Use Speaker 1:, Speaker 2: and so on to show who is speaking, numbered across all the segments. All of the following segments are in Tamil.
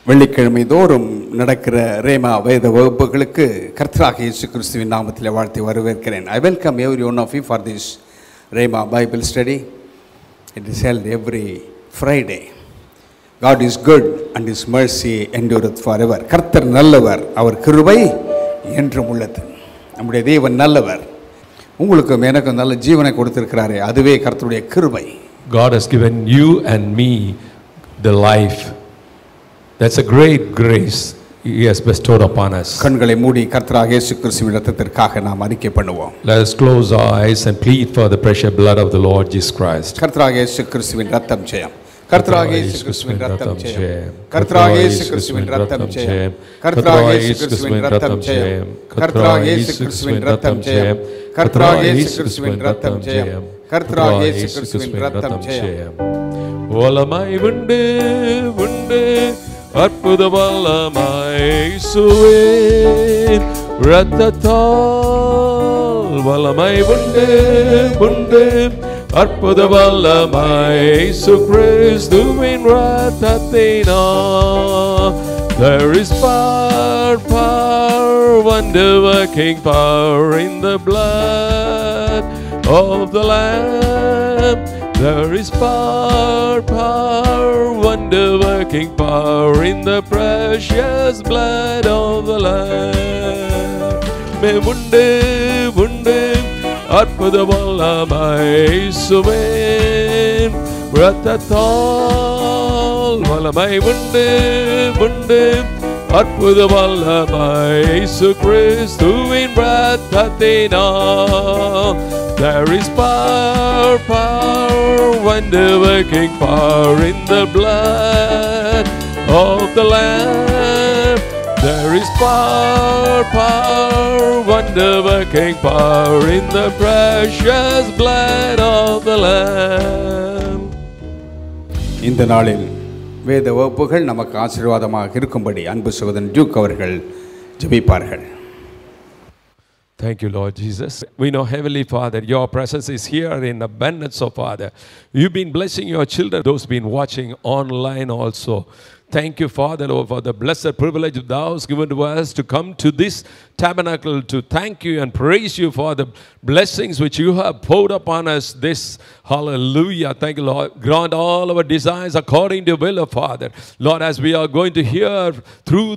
Speaker 1: வெள்ளிக்கிழமை தோறும் நடக்கிற ரேமா வேத வகுப்புகளுக்கு கர்த்தராகிய இயேசு கிறிஸ்துவின் நாமத்தில் வாழ்த்தி வரவேற்கிறேன். I welcome every one of you for this Rhema Bible study. It is held every Friday. God is good and His mercy endureth forever. கர்த்தர் நல்லவர், அவர் கிருபை என்றும் உள்ளது. நம்முடைய தேவன் நல்லவர். உங்களுக்கும் எனக்கும் நல்ல ஜீவனை கொடுத்திருக்கிறாரே, அதுவே கர்த்தருடைய கிருபை.
Speaker 2: God has given you and me the life. That's a great grace He has bestowed upon us.
Speaker 1: கண்களை மூடி கர்த்தராகிய இயேசு கிறிஸ்துவின் இரத்தத்திற்காக நாம் அறிக்கை பண்ணுவோம்.
Speaker 2: Let us close our eyes and plead for the precious blood of the Lord Jesus Christ.
Speaker 1: கர்த்தராகிய இயேசு கிறிஸ்துவின் இரத்தம் ஜெயம். கர்த்தராகிய இயேசு கிறிஸ்துவின் இரத்தம் ஜெயம். கர்த்தராகிய இயேசு கிறிஸ்துவின் இரத்தம் ஜெயம். கர்த்தராகிய இயேசு கிறிஸ்துவின் இரத்தம் ஜெயம். கர்த்தராகிய இயேசு கிறிஸ்துவின் இரத்தம் ஜெயம். கர்த்தராகிய இயேசு கிறிஸ்துவின் இரத்தம் ஜெயம். கர்த்தராகிய இயேசு கிறிஸ்துவின் இரத்தம் ஜெயம்.
Speaker 2: வல்லமை உண்டு உண்டு அற்புத வல்லமை இயேசுவின் இரத்தத்தால் வல்லமை உண்டு உண்டு அற்புத வல்லமை இயேசு கிறிஸ்துவின் இரத்தத்தினால். There is power, power, wonder-working power in the blood of the Lamb. There is power, power, wonder-working power in the precious blood of the Lamb. உண்டு உண்டு அற்புத வல்லமை இயேசுவின் இரத்தத்தால் வல்லமை உண்டு உண்டு அற்புத வல்லமை இயேசு கிறிஸ்துவின் இரத்தத்தினால். There is power, power, wonder-working power in the blood of the Lamb. There is power, power, wonder-working power in the precious blood of the Lamb.
Speaker 1: இந்த நாளில் வேத வகுப்புகள் நமக்கு ஆசீர்வாதமாக இருக்கும்படி அன்பு சகோதரன் டியூக் அவர்கள் ஜெபிப்பார்கள்.
Speaker 2: Thank you, Lord Jesus. We know, Heavenly Father, your presence is here in abundance, oh Father. You've been blessing your children, those who've been watching online also. Thank you, Father, Lord, for the blessed privilege thou hast given to us to come to this tabernacle to thank you and praise you for the blessings which you have poured upon us this. Hallelujah. Thank you, Lord. Grant all our desires according to your will, O Father. Lord, as we are going to hear through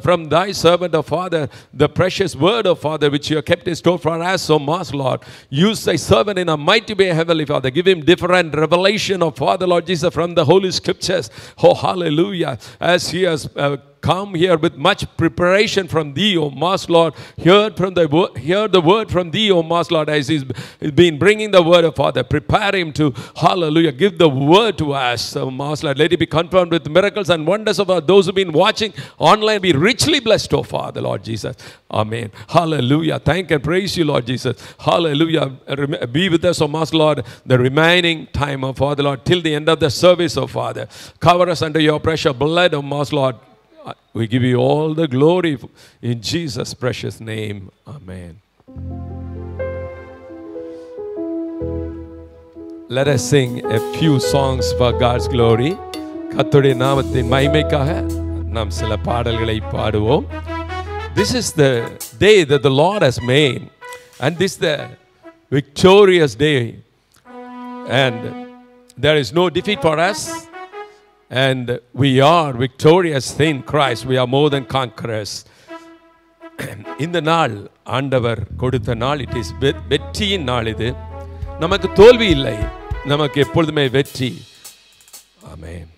Speaker 2: from thy servant, O Father, the precious word, O Father, which you have kept in store for us, O Master, Lord. Use thy servant in a mighty way, Heavenly Father. Give him different revelation of Father, Lord Jesus, from the Holy Scriptures. Oh, hallelujah. As he has come here with much preparation from thee, O Master Lord. Hear the word from thee, O Master Lord, as he's been bringing the word of Father. Prepare him to, hallelujah, give the word to us, O Master Lord. Let it be confirmed with miracles and wonders of those who've been watching online. Be richly blessed, O Father, Lord Jesus. Amen. Hallelujah. Thank and praise you, Lord Jesus. Hallelujah. Be with us, O Master Lord, the remaining time, O Father, Lord, till the end of the service, O Father. Cover us under your precious blood, O Master Lord. We give you all the glory in Jesus' precious name. Amen. Let us sing a few songs for God's glory. கர்த்தருடைய நாமத்தின் மகிமைக்காக நாம் சில பாடல்களை பாடுவோம். This is the day that the Lord has made, and this is the victorious day, and there is no defeat for us. And we are victorious in Christ. We are more than conquerors. இந்த நாள் ஆண்டவர் கொடுத்த நாள். இட் இஸ் வெற்றியின் நாள். இது நமக்கு தோல்வி இல்லை, நமக்கு எப்பொழுதுமே வெற்றி. ஆமென்.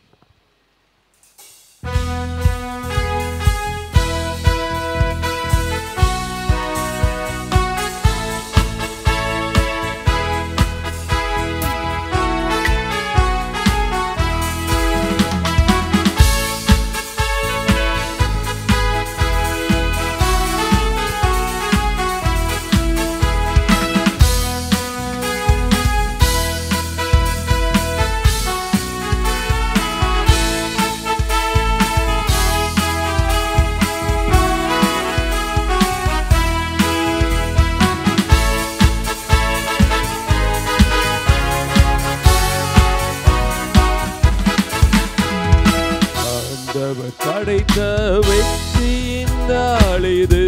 Speaker 2: இது.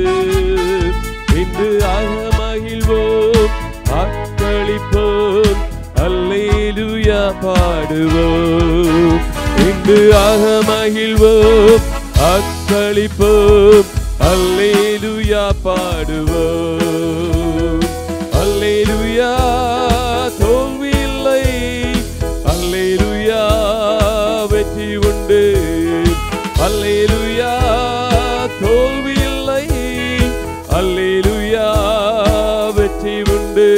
Speaker 2: இன்று அகமகிழ்வோம், அக்களிப்போம், அல்லேலூயா பாடுவோம். இன்று அகமகிழ்வோம், அக்களிப்போம், அல்லேலூயா பாடுவோம். அல்லேலூயா தோல்வி இல்லை, அல்லேலூயா வெற்றி உண்டு. அல்லேலூயா தோல்வி இல்லை, அல்லேலூயா வெற்றி உண்டு.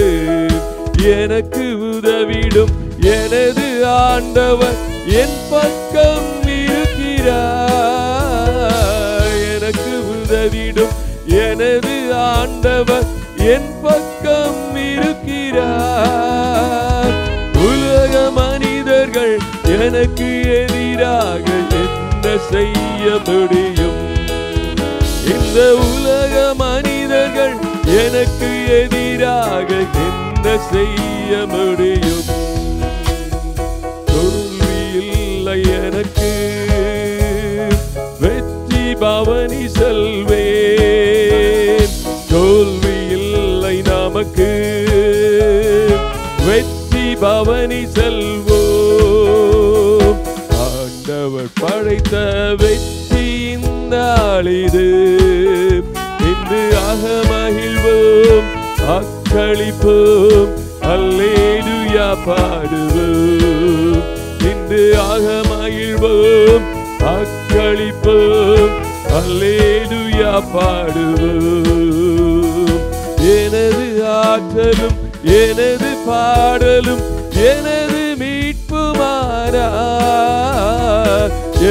Speaker 2: எனக்கு உதவிடும் எனது ஆண்டவர் என் பக்கம் இருக்கிறார். எனக்கு உதவிடும் எனது ஆண்டவர் என் பக்கம் இருக்கிறார். உலக மனிதர்கள் எனக்கு எதிராக என்ன செய்ய முடியும்? இந்த உலக மனிதர்கள் எனக்கு எதிராக என்ன செய்ய முடியும்? தோல்வி இல்லை எனக்கு, வெற்றி பவனி செல்வேன். தோல்வி இல்லை நமக்கு, வெற்றி பவனி செல்வோம். ஆண்டவர் படைத்த வெற்றியின் நாள் இது. இன்று அகமகிழ்வோம், அக்களிப்போம், அல்லேலூயா பாடுவோம். இன்று அகமகிழ்வோம், அக்களிப்போம், அல்லேலூயா பாடுவோம். எனது ஆற்றலும் எனது பாடலும் எனது மீட்புமானார்.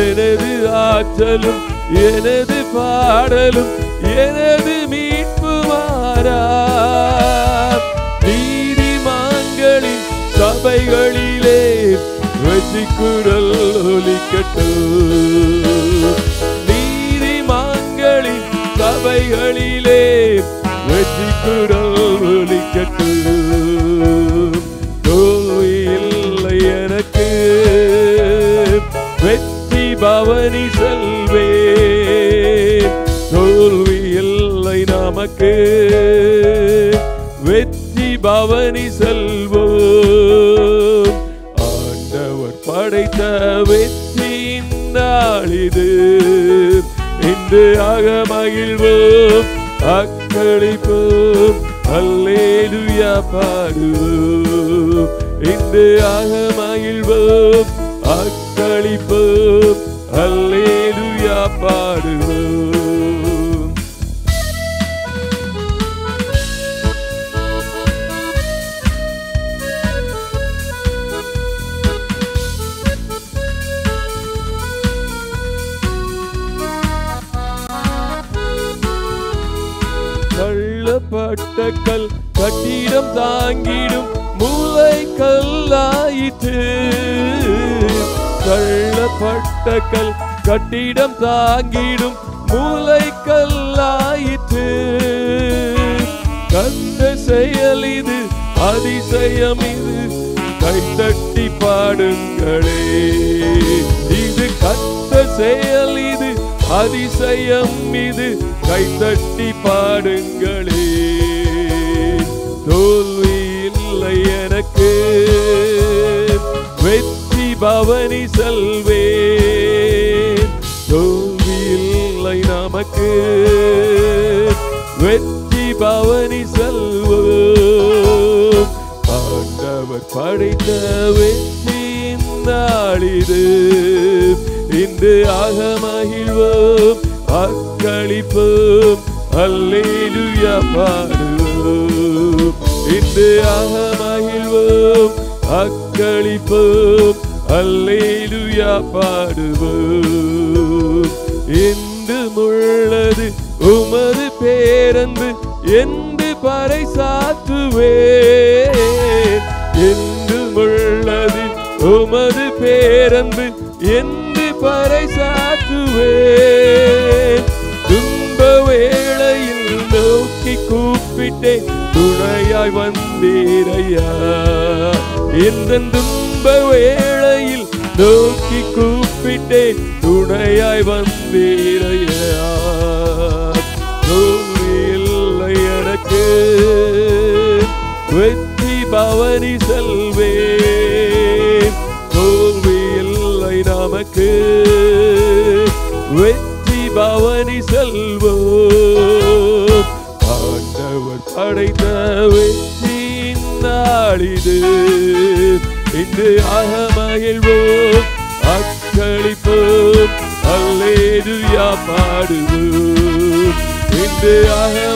Speaker 2: எனது ஆற்றலும் எனது பாடலும் எனது மீட்புமானார். நீதிமான்களின் சபைகளிலே வெற்றி குரல் ஒலிக்கட்டும். நீதிமான்களின் சபைகளிலே வெற்றி குரல் ஒலிக்கட்டும். தோல்வி இல்லை எனக்கு, வெற்றி பவனி செல்வேன். தோல்வி இல்லை நமக்கு, வெற்றி பவனி செல்வோம். ஆண்டவர் படைத்த வெற்றியின் நாள் இது. இன்று அகமகிழ்வோம், அக்களிப்போம், அல்லேலூயா பாடுவோம். இன்று அகமகிழ்வோம், அக்களிப்போம், அல்லேலூயா பாடுவோம். தள்ளப்பட்ட கல் கட்டிடம் தாங்கிடும் மூலை கல்லாயிற்று. தள்ளப்பட்ட கல் கட்டிடம் தாங்கிடும் மூலை கல்லாயிற்று. கந்த செயல் இது, அதிசயம் இது, கைத்தட்டி பாடுங்களே. இது கத்த செயல் இது, அதிசயம் இது, கைத்தட்டி பாடுங்களே. தோல்வி இல்லை எனக்கு, வெற்றி பவனி செல்வேன். தோல்வி இல்லை நமக்கு, வெற்றி பவனி செல்வோம். ஆண்டவர் படைத்த வெற்றியின் நாள் இது. இன்று அகமகிழ்வோம், அக்களிப்போம், அல்லேலூயா பாடுவோம். இன்று அகமகிழ்வோம், அக்களிப்போம், அல்லேலூயா பாடுவோம். என்றும் உள்ளது உமது பேரன்பு என்று பறைசாற்றுவேன். என்றும் உள்ளது உமது பேரன்பு என்று பறைசாற்றுவேன். துன்ப வேளையில் நோக்கி கூப்பிட்டேன், துணையாய் வந்தீரையா. இந்த துன்ப வேளையில் நோக்கி கூப்பிட்டேன், துணையாய் வந்தீரையா. கிடைத்த வெற்றியின் நாளிது. இன்று மகிழ்வோம், அக்களிப்போம், அல்லேலூயா பாடுவோம். இன்று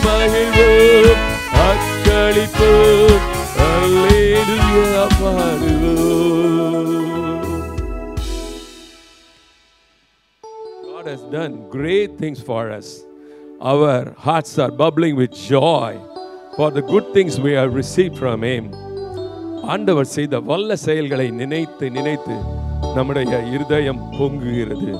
Speaker 2: மகிழ்வோம், அக்களிப்போம், அல்லேலூயா பாடுவோம். God has done great things for us. Our hearts are bubbling with joy for the good things we have received from Him. ஆண்டவர் செய்த வல்ல செயல்களை நினைத்து நினைத்து நம்முடைய இருதயம் பொங்குகிறது.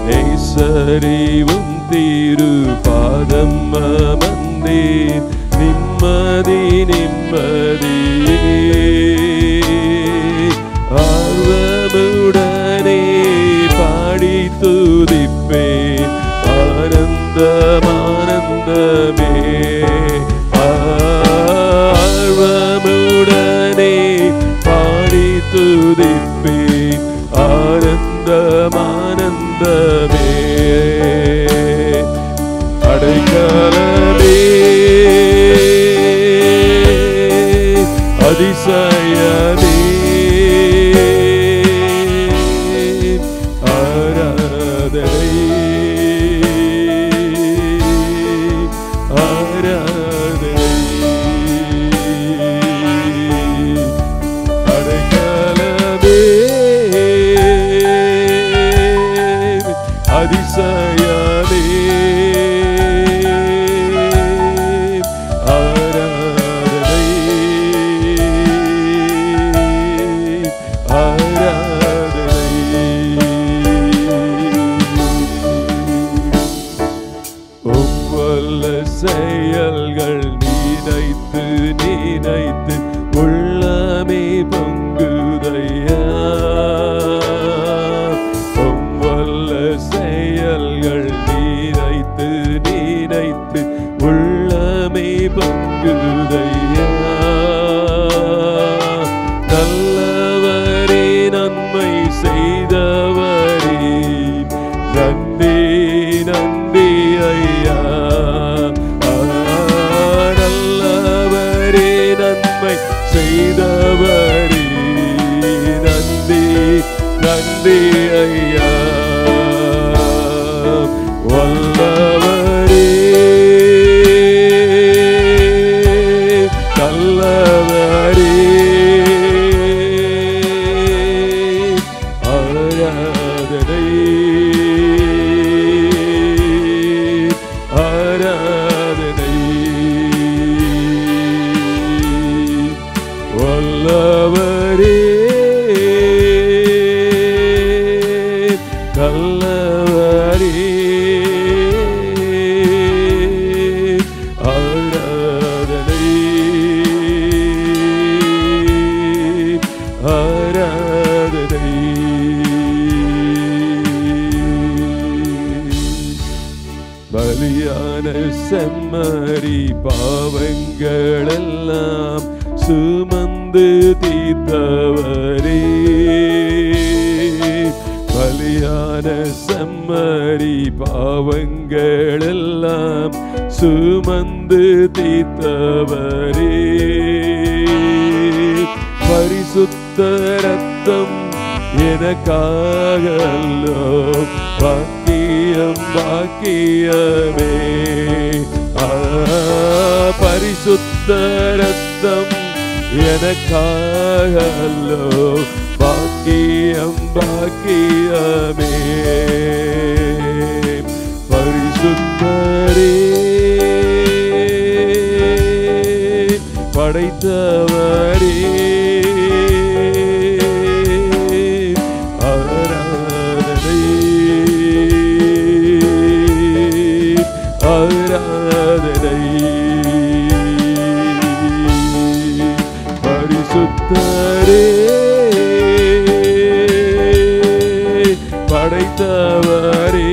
Speaker 2: நேசரிவும் திருபாதம் அமர்ந்தேன், நிம்மதி நிம்மதி. ஆர்வமுடனே பாடி துதிப்பேன், ஆனந்தம் ஆனந்தமே. ஆர்வமுடனே பாடி துதிப்பேன், ஆனந்தம் ஆனந்தமே. அடைக்கலமே அதிசயமே, ஆராதனை ஆராதனை. அடைக்கலமே அதிசயமே, ஆராதனை ஆராதனை. ஒவ்வொரு செயல்கள் நினைத்து நினைத்து உள்ளமே பொங்குதையா. செயல்கள் நினைத்து நினைத்து உள்ளமே பொங்குதையா. நல்லவரே நன்மை செய்தவரே, நன்றி நன்றி ஐயா. நல்லவரே நன்மை செய்தவரே, நன்றி நன்றி ஐயா. வல்லவரே நல்லவரே, ஆராதனை ஆராதனை. வல்லவரே நல்லவரே, ஆராதனை ஆராதனை. பலியான செம்மறி பாவங்களெல்லாம் சுமந்து தீர்த்தவரே. பலியான செம்மறி பாவங்களெல்லாம் சுமந்து தீர்த்தவரே. பரிசுத்த ரத்தம் எனக்காகல்லோ, பாக்கியம் பாக்கியமே. பரிசுத்த ரத்தம் எனக்காகல்லோ, பாக்கியம் பாக்கியமே. பரிசுத்தரே படைத்தவரே, ஆராதனை வைத்தவரே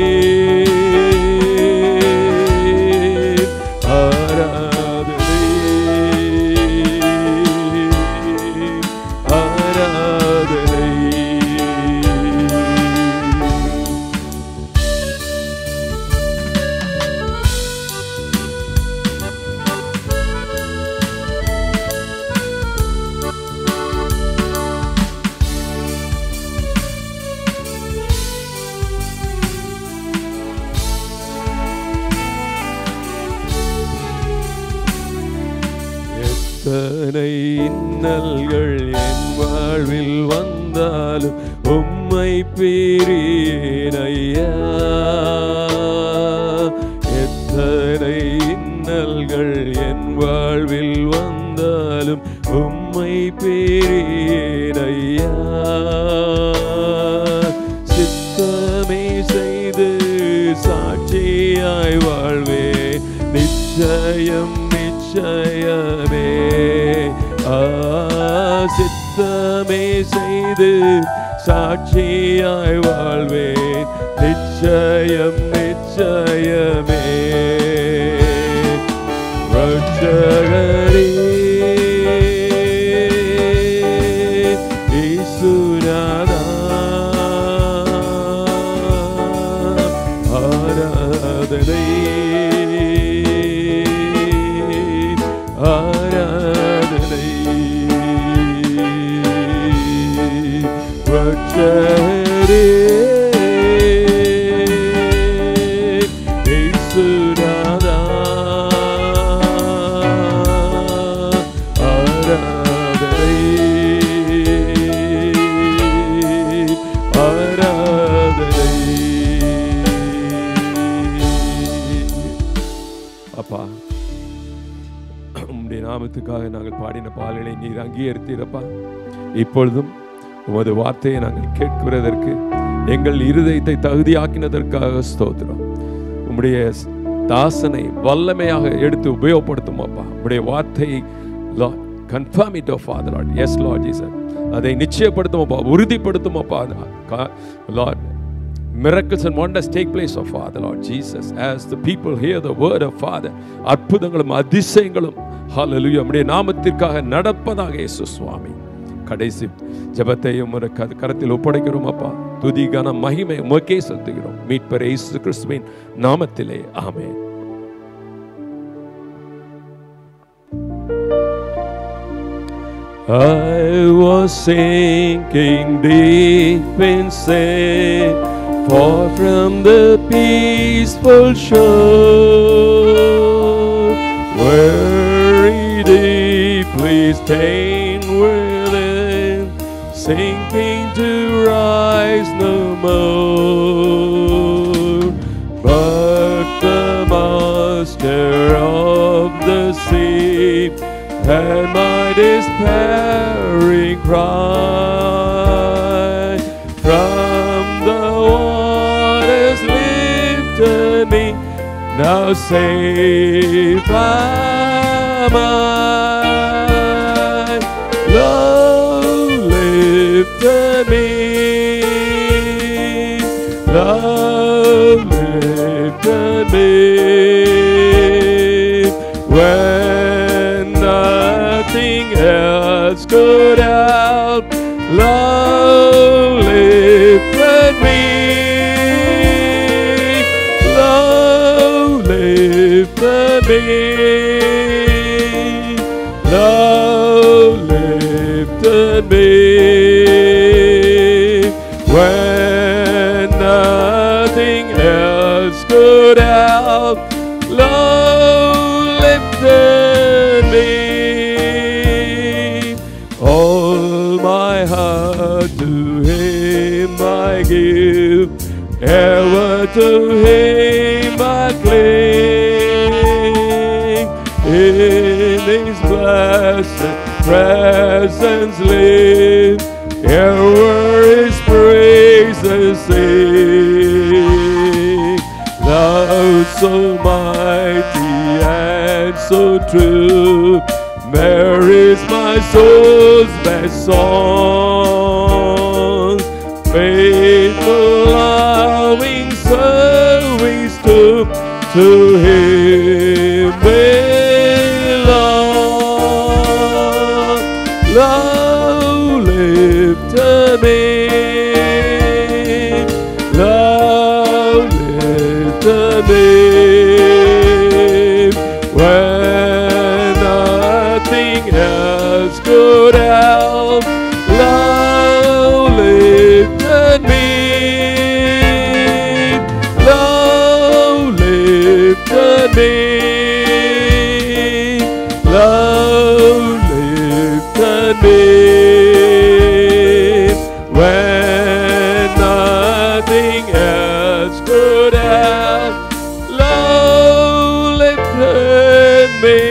Speaker 2: எத்தனை இன்னல்கள் என் வாழ்வில் வந்தாலும் உம்மை பிரியேன் ஐயா. எத்தனை இன்னல்கள் என் வாழ்வில் வந்தாலும் உம்மை பிரியேன் ஐயா. சித்தமே செய்து சாட்சியாய் வாழ்வே நிச்சயம் நிச்சயமே. சித்தமே செய்து சாட்சியாய் வாழ்வேன் நிச்சயம் நிச்சயமே. ரட்சகரே இயேசுநாதா ஆராதனை ஆராதனை. ரட்சகரே இயேசுநாதா ஆராதனை ஆராதனை. அப்பா உம்முடைய நாமத்துக்காக நாங்கள் பாடின பாடலை நீர் அங்கீகரித்தீரப்பா. இப்பொழுதும் உமது வார்த்தையை நாங்கள் கேட்கிறதற்கு எங்கள் இருதயத்தை தகுதியாக்கினதற்காக ஸ்தோத்திரம். உம்முடைய தாசனை வல்லமையாக எடுத்து உபயோகப்படுத்தும் அப்பா. உம்முடைய வார்த்தையை confirm it, oh Father Lord. Yes Lord Jesus. அதை நிச்சயப்படுத்தும் அப்பா, உறுதிப்படுத்தும் அப்பா. Lord, miracles and wonders take place, oh Father Lord Jesus, as the people hear the word of Father. அற்புதங்களும் அதிசயங்களும் ஹல்லேலூயா உம்முடைய நாமத்திற்காக நடப்பதாக இயேசு சுவாமி. கடைசி ஜெபத்தையும் கரத்தில் ஒப்படைக்கிறோம் அப்பா. துதி கன மகிமை உமக்கே செலுத்துகிறோம் மீட்பர் இயேசு கிறிஸ்துவின் நாமத்திலே ஆமென். I was sinking deep in sin, far from the peaceful shore, very deeply stained within, sinking to rise no more. But the master of the sea heard my despairing cry. From the waters lifted me, now safe am I. Love lifted me, love lifted me. When nothing else could help, love lifted me, love lifted me, love lifted me. When nothing else could help, love lifted me. All my heart to Him I give, ever to Him I cling. In His blessed presence live, ever His praises sing. Love so mighty and so true, Mary's my soul's best song. Faithful when we stoop to Him belong. Love lifted me, love lifted me, when nothing else could help. Love lifted me, love lifted me, love lifted me, when nothing else could help. Love lifted me.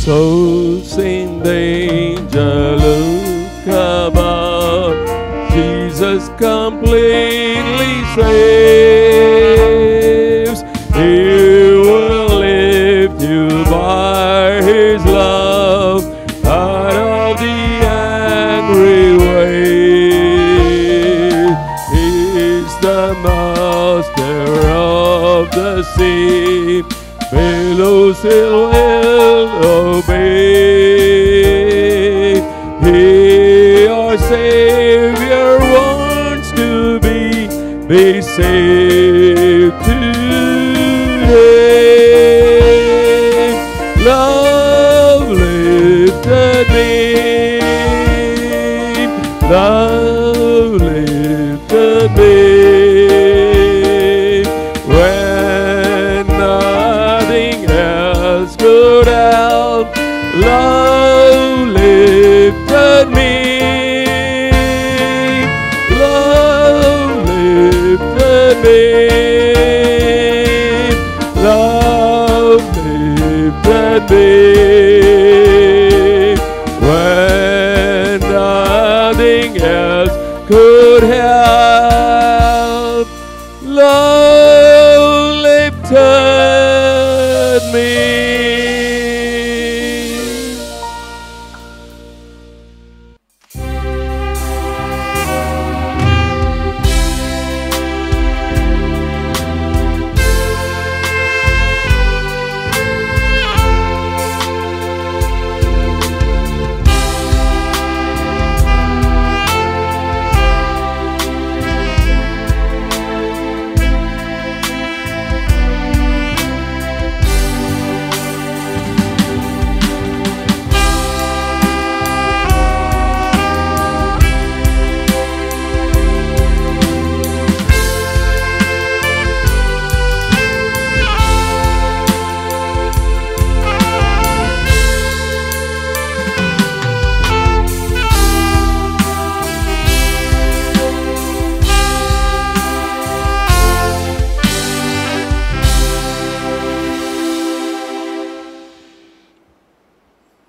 Speaker 2: So sing the angel look above, Jesus completely saves. He will lift you by His love out of the angry waves. He is the master of the sea, billows He will obey. He, our Savior, wants to be saved today. Love lifted me, love lifted me, when nothing else could help. Love lifted me, love lifted me, love lifted me, when nothing else could help. Love lifted me.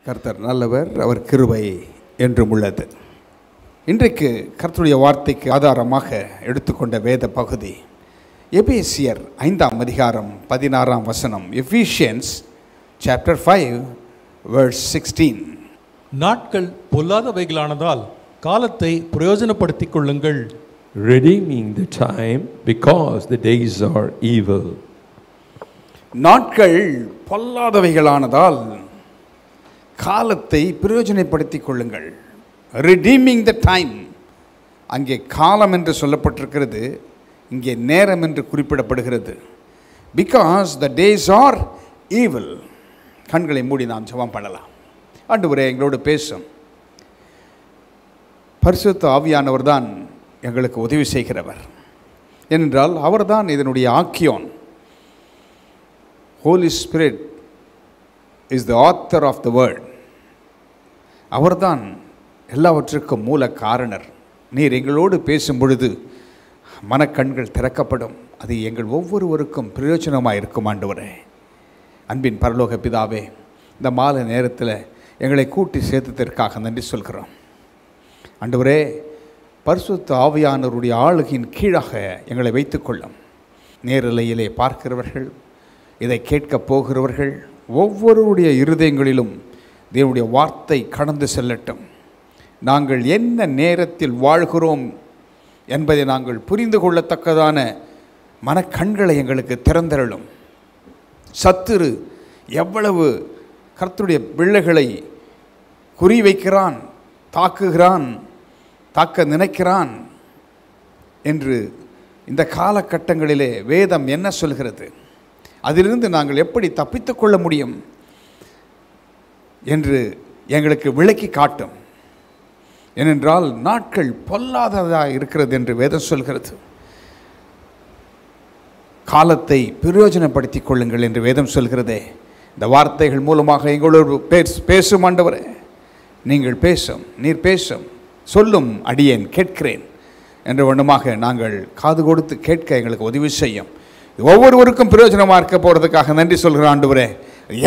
Speaker 1: கர்த்தர் நல்லவர், அவர் கிருபை என்றும் உள்ளது. இன்றைக்கு கர்த்தருடைய வார்த்தைக்கு ஆதாரமாக எடுத்துக்கொண்ட வேத பகுதி எபேசியர் 5ஆம் அதிகாரம் 16ஆம் வசனம். எஃபீஷியன்ஸ் சாப்டர் 5 verse 16.
Speaker 3: நாட்கள் பொல்லாதவைகளானதால் காலத்தை பிரயோஜனப்படுத்திக் கொள்ளுங்கள்.
Speaker 2: Redeeming the time because the days are evil.
Speaker 1: நாட்கள் பொல்லாதவைகளானதால் காலத்தை பிரயோஜனப்படுத்திக் கொள்ளுங்கள். ரிடீமிங் த டைம், அங்கே காலம் என்று சொல்லப்பட்டிருக்கிறது, இங்கே நேரம் என்று குறிப்பிடப்படுகிறது. Because the days are evil. கண்களை மூடி நாம் ஜெபம் பண்ணலாம். ஆண்டவரே, எங்களோடு பேசும். பரிசுத்த ஆவியானவர் தான் எங்களுக்கு உதவி செய்கிறவர். ஏனென்றால் அவர்தான் இதனுடைய ஆக்கியோன். Holy Spirit is the author of the word. அவர்தான் எல்லாவற்றுக்கும் மூல காரணர். நீர் எங்களோடு பேசும் பொழுது மனக்கண்கள் திறக்கப்படும். அது எங்கள் ஒவ்வொருவருக்கும் பிரயோஜனமாக இருக்கும். ஆண்டவரே, அன்பின் பரலோக பிதாவே, இந்த மாலை நேரத்தில் எங்களை கூட்டி சேர்த்ததற்காக நன்றி சொல்கிறோம். ஆண்டவரே, பரிசுத்த ஆவியானவருடைய ஆளுகையின் கீழாக எங்களை வைத்துக்கொள்ளும். நேரலையிலே பார்க்கிறவர்கள், இதை கேட்கப் போகிறவர்கள் ஒவ்வொருடைய இருதயங்களிலும் தேவனுடைய வார்த்தை கடந்து செல்லட்டும். நாங்கள் என்ன நேரத்தில் வாழ்கிறோம் என்பதை நாங்கள் புரிந்து கொள்ளத்தக்கதான மனக்கண்களை எங்களுக்கு திறந்தருளும். சத்துரு எவ்வளவு கர்த்தருடைய பிள்ளைகளை குறிவைக்கிறான், தாக்குகிறான், தாக்க நினைக்கிறான் என்று இந்த காலகட்டங்களிலே வேதம் என்ன சொல்கிறது, அதிலிருந்து நாங்கள் எப்படி தப்பித்து கொள்ள முடியும் என்று எங்களுக்கு விளக்கி காட்டும். ஏனென்றால் நாட்கள் பொல்லாததாக இருக்கிறது என்று வேதம் சொல்கிறது. காலத்தை பிரயோஜனப்படுத்திக் கொள்ளுங்கள் என்று வேதம் சொல்கிறதே. இந்த வார்த்தைகள் மூலமாக எங்களோடு பேசும் ஆண்டவரே, நீங்கள் பேசும், நீர் பேசும், சொல்லும் அடியேன் கேட்கிறேன் என்ற வண்ணமாக நாங்கள் காது கொடுத்து கேட்க எங்களுக்கு உதவி செய்யும். ஒவ்வொருவருக்கும் பிரயோஜனமாக இருக்க போகிறதுக்காக நன்றி சொல்கிறோம் ஆண்டவரே.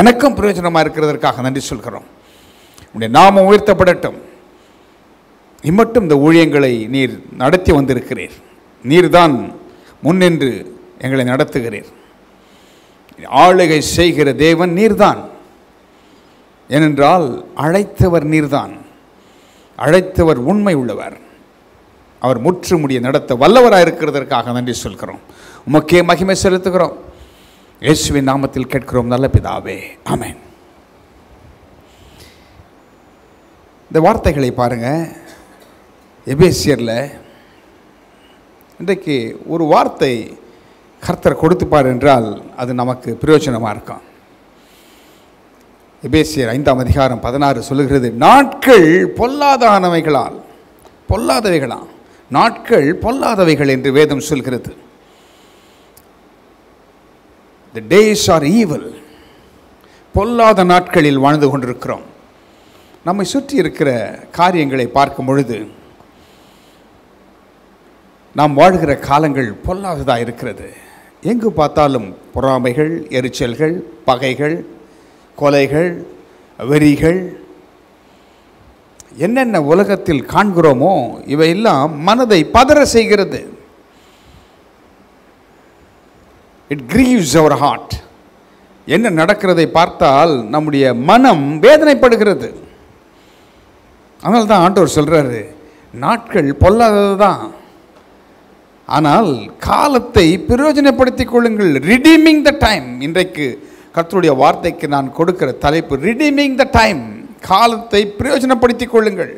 Speaker 1: எனக்கும் பிரயோஜனமாக இருக்கிறதற்காக நன்றி சொல்கிறோம். உடைய நாமம் உயர்த்தப்படட்டும். இம்மட்டும் இந்த ஊழியங்களை நீர் நடத்தி வந்திருக்கிறீர். நீர்தான் முன்னின்று எங்களை நடத்துகிறீர். ஆளுகை செய்கிற தேவன் நீர்தான். ஏனென்றால் அழைத்தவர் நீர்தான். அழைத்தவர் உண்மை உள்ளவர். அவர் முற்றுமுடிய நடத்த வல்லவராக இருக்கிறதற்காக நன்றி சொல்கிறோம். உமக்கே மகிமை செலுத்துகிறோம். இயேசுவின் நாமத்தில் கேட்கிறோம் நல்ல பிதாவே, ஆமென். இந்த வார்த்தைகளை பாருங்கள். எபேசியரில் இன்றைக்கு ஒரு வார்த்தை கர்த்தர் கொடுத்துப்பார் என்றால் அது நமக்கு பிரயோஜனமாக இருக்கும். எபேசியர் 5ஆம் அதிகாரம் 16 சொல்லுகிறது, நாட்கள் பொல்லாதவைகளாம், நாட்கள் பொல்லாதவைகள் என்று வேதம் சொல்கிறது. The days are evil. பொல்லாத நாட்களில் வாழ்ந்து கொண்டிருக்கிறோம். நம்மை சுற்றி இருக்கிற காரியங்களை பார்க்கும் பொழுது நாம் வாழ்கிற காலங்கள் பொல்லாததாக இருக்கிறது. எங்கு பார்த்தாலும் பொறாமைகள், எரிச்சல்கள், பகைகள், கொலைகள், வெறிகள், என்னென்ன உலகத்தில் காண்கிறோமோ இவையெல்லாம் மனதை பதற செய்கிறது. It grieves our heart. என்ன நடக்கிறதை பார்த்தால் நம்முடைய மனம் வேதனைப்படுகிறது. அதனால தான் ஆண்டவர் சொல்கிறாரு, நாட்கள் பொல்லாதது தான், ஆனால் காலத்தை பிரயோஜனப்படுத்திக் கொள்ளுங்கள். Redeeming the time. இன்றைக்கு கர்த்தருடைய வார்த்தைக்கு நான் கொடுக்கிற தலைப்பு ரிடீமிங் த டைம். காலத்தை பிரயோஜனப்படுத்திக் கொள்ளுங்கள்.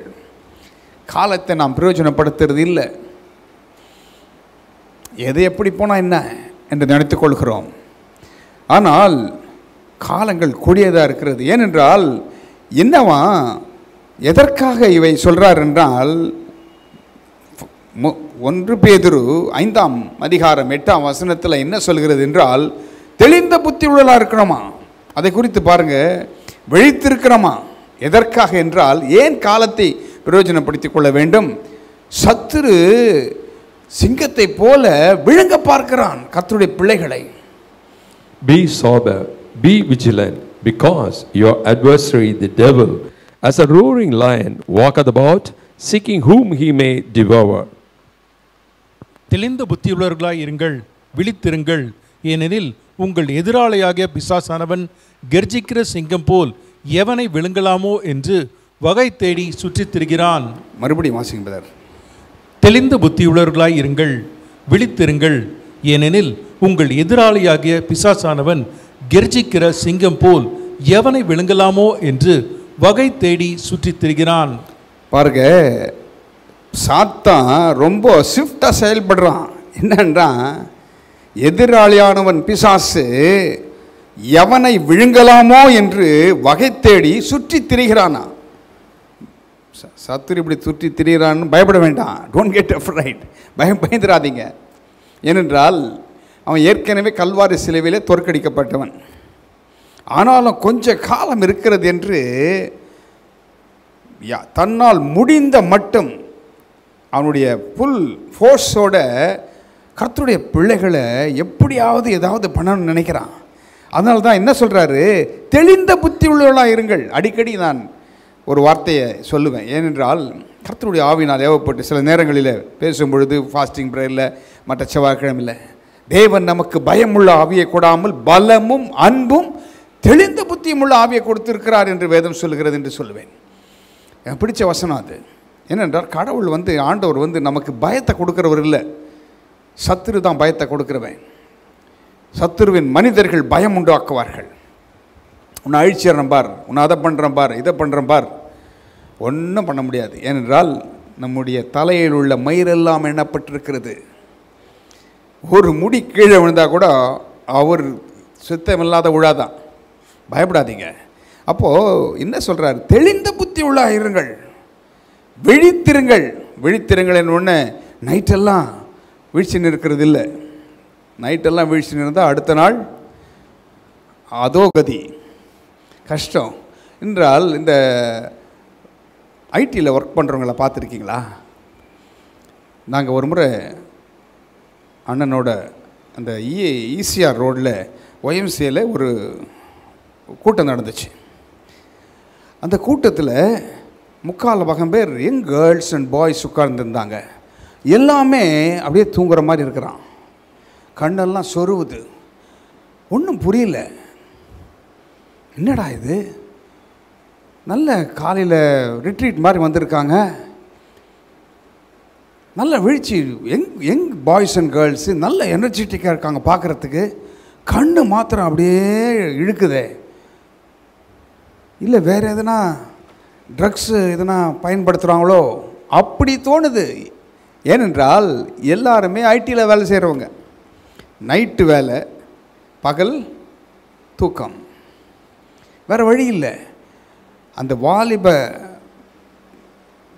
Speaker 1: காலத்தை நாம் பிரயோஜனப்படுத்துறது இல்லை. எது எப்படி போனால் என்ன என்று நினைத்துக் கொள்கிறோம். ஆனால் காலங்கள் கூடியதாக இருக்கிறது. ஏனென்றால் என்னவா, எதற்காக இவை சொல்கிறார் என்றால், 1 பேதுரு 5ஆம் அதிகாரம் 8ஆம் வசனத்தில் என்ன சொல்கிறது என்றால், தெளிந்த புத்தி உள்ளதாக இருக்கணுமா. அதை குறித்து பாருங்க, விழித்திருக்கிறோமா. எதற்காக என்றால், ஏன் காலத்தை பிரயோஜனப்படுத்திக் கொள்ள வேண்டும்? சத்துரு சிங்கத்தை போல விழுங்க பார்க்கிறான் கர்த்தருடைய பிள்ளைகளை.
Speaker 2: Be sober, be vigilant, because your adversary the devil, as a roaring lion, walketh about, seeking whom he may devour.
Speaker 3: தெளிந்த புத்தியுள்ளவர்களாய் இருங்கள், விழித்திருங்கள், ஏனெனில் உங்கள் எதிராளியாகிய பிசாசானவன் கர்ஜிக்கிற சிங்கம் போல் எவனை விழுங்கலாமோ என்று வகை தேடி சுற்றித் திரிகிறான்.
Speaker 1: மறுபடியும் வாசிங்க பிரதர்.
Speaker 3: தெளிந்த புத்தியுள்ளவர்களாய் இருங்கள், விழித்திருங்கள், ஏனெனில் உங்கள் எதிராளியாகிய பிசாசானவன் கர்ஜிக்கிற சிங்கம் போல் எவனை விழுங்கலாமோ என்று வகை தேடி சுற்றித் திரிகிறான்.
Speaker 1: பாருங்க, சாத்தான் ரொம்ப ஸ்விஃப்டாக செயல்படுறான். என்னன்றா, எதிராளியானவன் பிசாசு எவனை விழுங்கலாமோ என்று வகை தேடி சுற்றி திரிகிறானா. சத்துரு இப்படி சுற்றி திரிகிறான்னு பயப்பட வேண்டாம். Don't get afraid. பயந்துராதீங்க. ஏனென்றால் அவன் ஏற்கனவே கல்வாரி சிலுவையிலே தோற்கடிக்கப்பட்டவன். ஆனாலும் கொஞ்ச காலம் இருக்கிறது என்று தன்னால் முடிந்த மட்டும் அவனுடைய ஃபுல் ஃபோர்ஸோட கர்த்தருடைய பிள்ளைகளை எப்படியாவது ஏதாவது பண்ணணும்னு நினைக்கிறான். அதனால தான் என்ன சொல்கிறாரு, தெளிந்த புத்தி உள்ளவர்களாக இருங்கள். அடிக்கடி நான் ஒரு வார்த்தையை சொல்லுவேன். ஏனென்றால் கர்த்தருடைய ஆவியினால் ஏவப்பட்டு சில நேரங்களில் பேசும் பொழுது ஃபாஸ்டிங் ப்ரேயரில் மற்ற செவ்வாய்க்கிழமையில் தேவன் நமக்கு பயமுள்ள ஆவியை கொடாமல் பலமும் அன்பும் தெளிந்த புத்தியும் உள்ள ஆவியை கொடுத்திருக்கிறார் என்று வேதம் சொல்லுகிறது என்று சொல்லுவேன். எனக்கு பிடிச்ச வசனம் அது. ஏனென்றால் கடவுள் ஆண்டவர் நமக்கு பயத்தை கொடுக்குறவர் இல்லை, சத்துரு தான் பயத்தை கொடுக்குறவன். சத்துருவின் மனிதர்கள் பயம் உண்டாக்குவார்கள். உன்னை அழிச்சிடுறேன் பார், உன்னை அதை பண்ணுறேன் பார், இதை பண்ணுறேன் பார், ஒன்றும் பண்ண முடியாது. ஏனென்றால் நம்முடைய தலையில் உள்ள மயிரெல்லாம் எண்ணப்பட்டிருக்கிறது. ஒரு முடி கீழே விழுந்தால் கூட அவர் சுத்தமில்லாத விழாதான். பயப்படாதீங்க. அப்போது என்ன சொல்கிறார், தெளிந்த புத்தி உள்ள இருங்கள், விழித்திருங்கள். விழித்திருங்கள் என்ன நைட்டெல்லாம் வீழ்ச்சின்னு இருக்கிறது இல்லை. நைட்டெல்லாம் வீழ்ச்சின்னு இருந்தால் அடுத்த நாள் அதோ கதி, கஷ்டம். என்றால் இந்த ஐடியில் ஒர்க் பண்ணுறவங்கள பார்த்துருக்கீங்களா? நாங்கள் ஒரு முறை அண்ணனோட அந்த ஈசிஆர் ரோடில் ஒய்எம்சியில் ஒரு கூட்டம் நடந்துச்சு. அந்த கூட்டத்தில் 3/4 பேர் யங் கேர்ள்ஸ் அண்ட் பாய்ஸ் உட்கார்ந்துருந்தாங்க. எல்லாமே அப்படியே தூங்குற மாதிரி இருக்கிறான். கண்ணெல்லாம் சொருவுது, ஒன்றும் புரியல. என்னடா இது, நல்ல காலையில் ரிட்ரீட் மாதிரி வந்திருக்காங்க, நல்ல வீழ்ச்சி, யங் பாய்ஸ் அண்ட் கேர்ள்ஸு நல்ல எனர்ஜெட்டிக்காக இருக்காங்க பார்க்குறதுக்கு. கண்ணு மாத்திரம் அப்படியே இழுக்குதே. இல்லை வேறு எதுனா ட்ரக்ஸு எதுனா பயன்படுத்துகிறாங்களோ அப்படி தோணுது. ஏனென்றால் எல்லாருமே ஐடியில் வேலை செய்கிறவங்க. நைட்டு வேலை, பகல் தூக்கம், வேறு வழி இல்லை. அந்த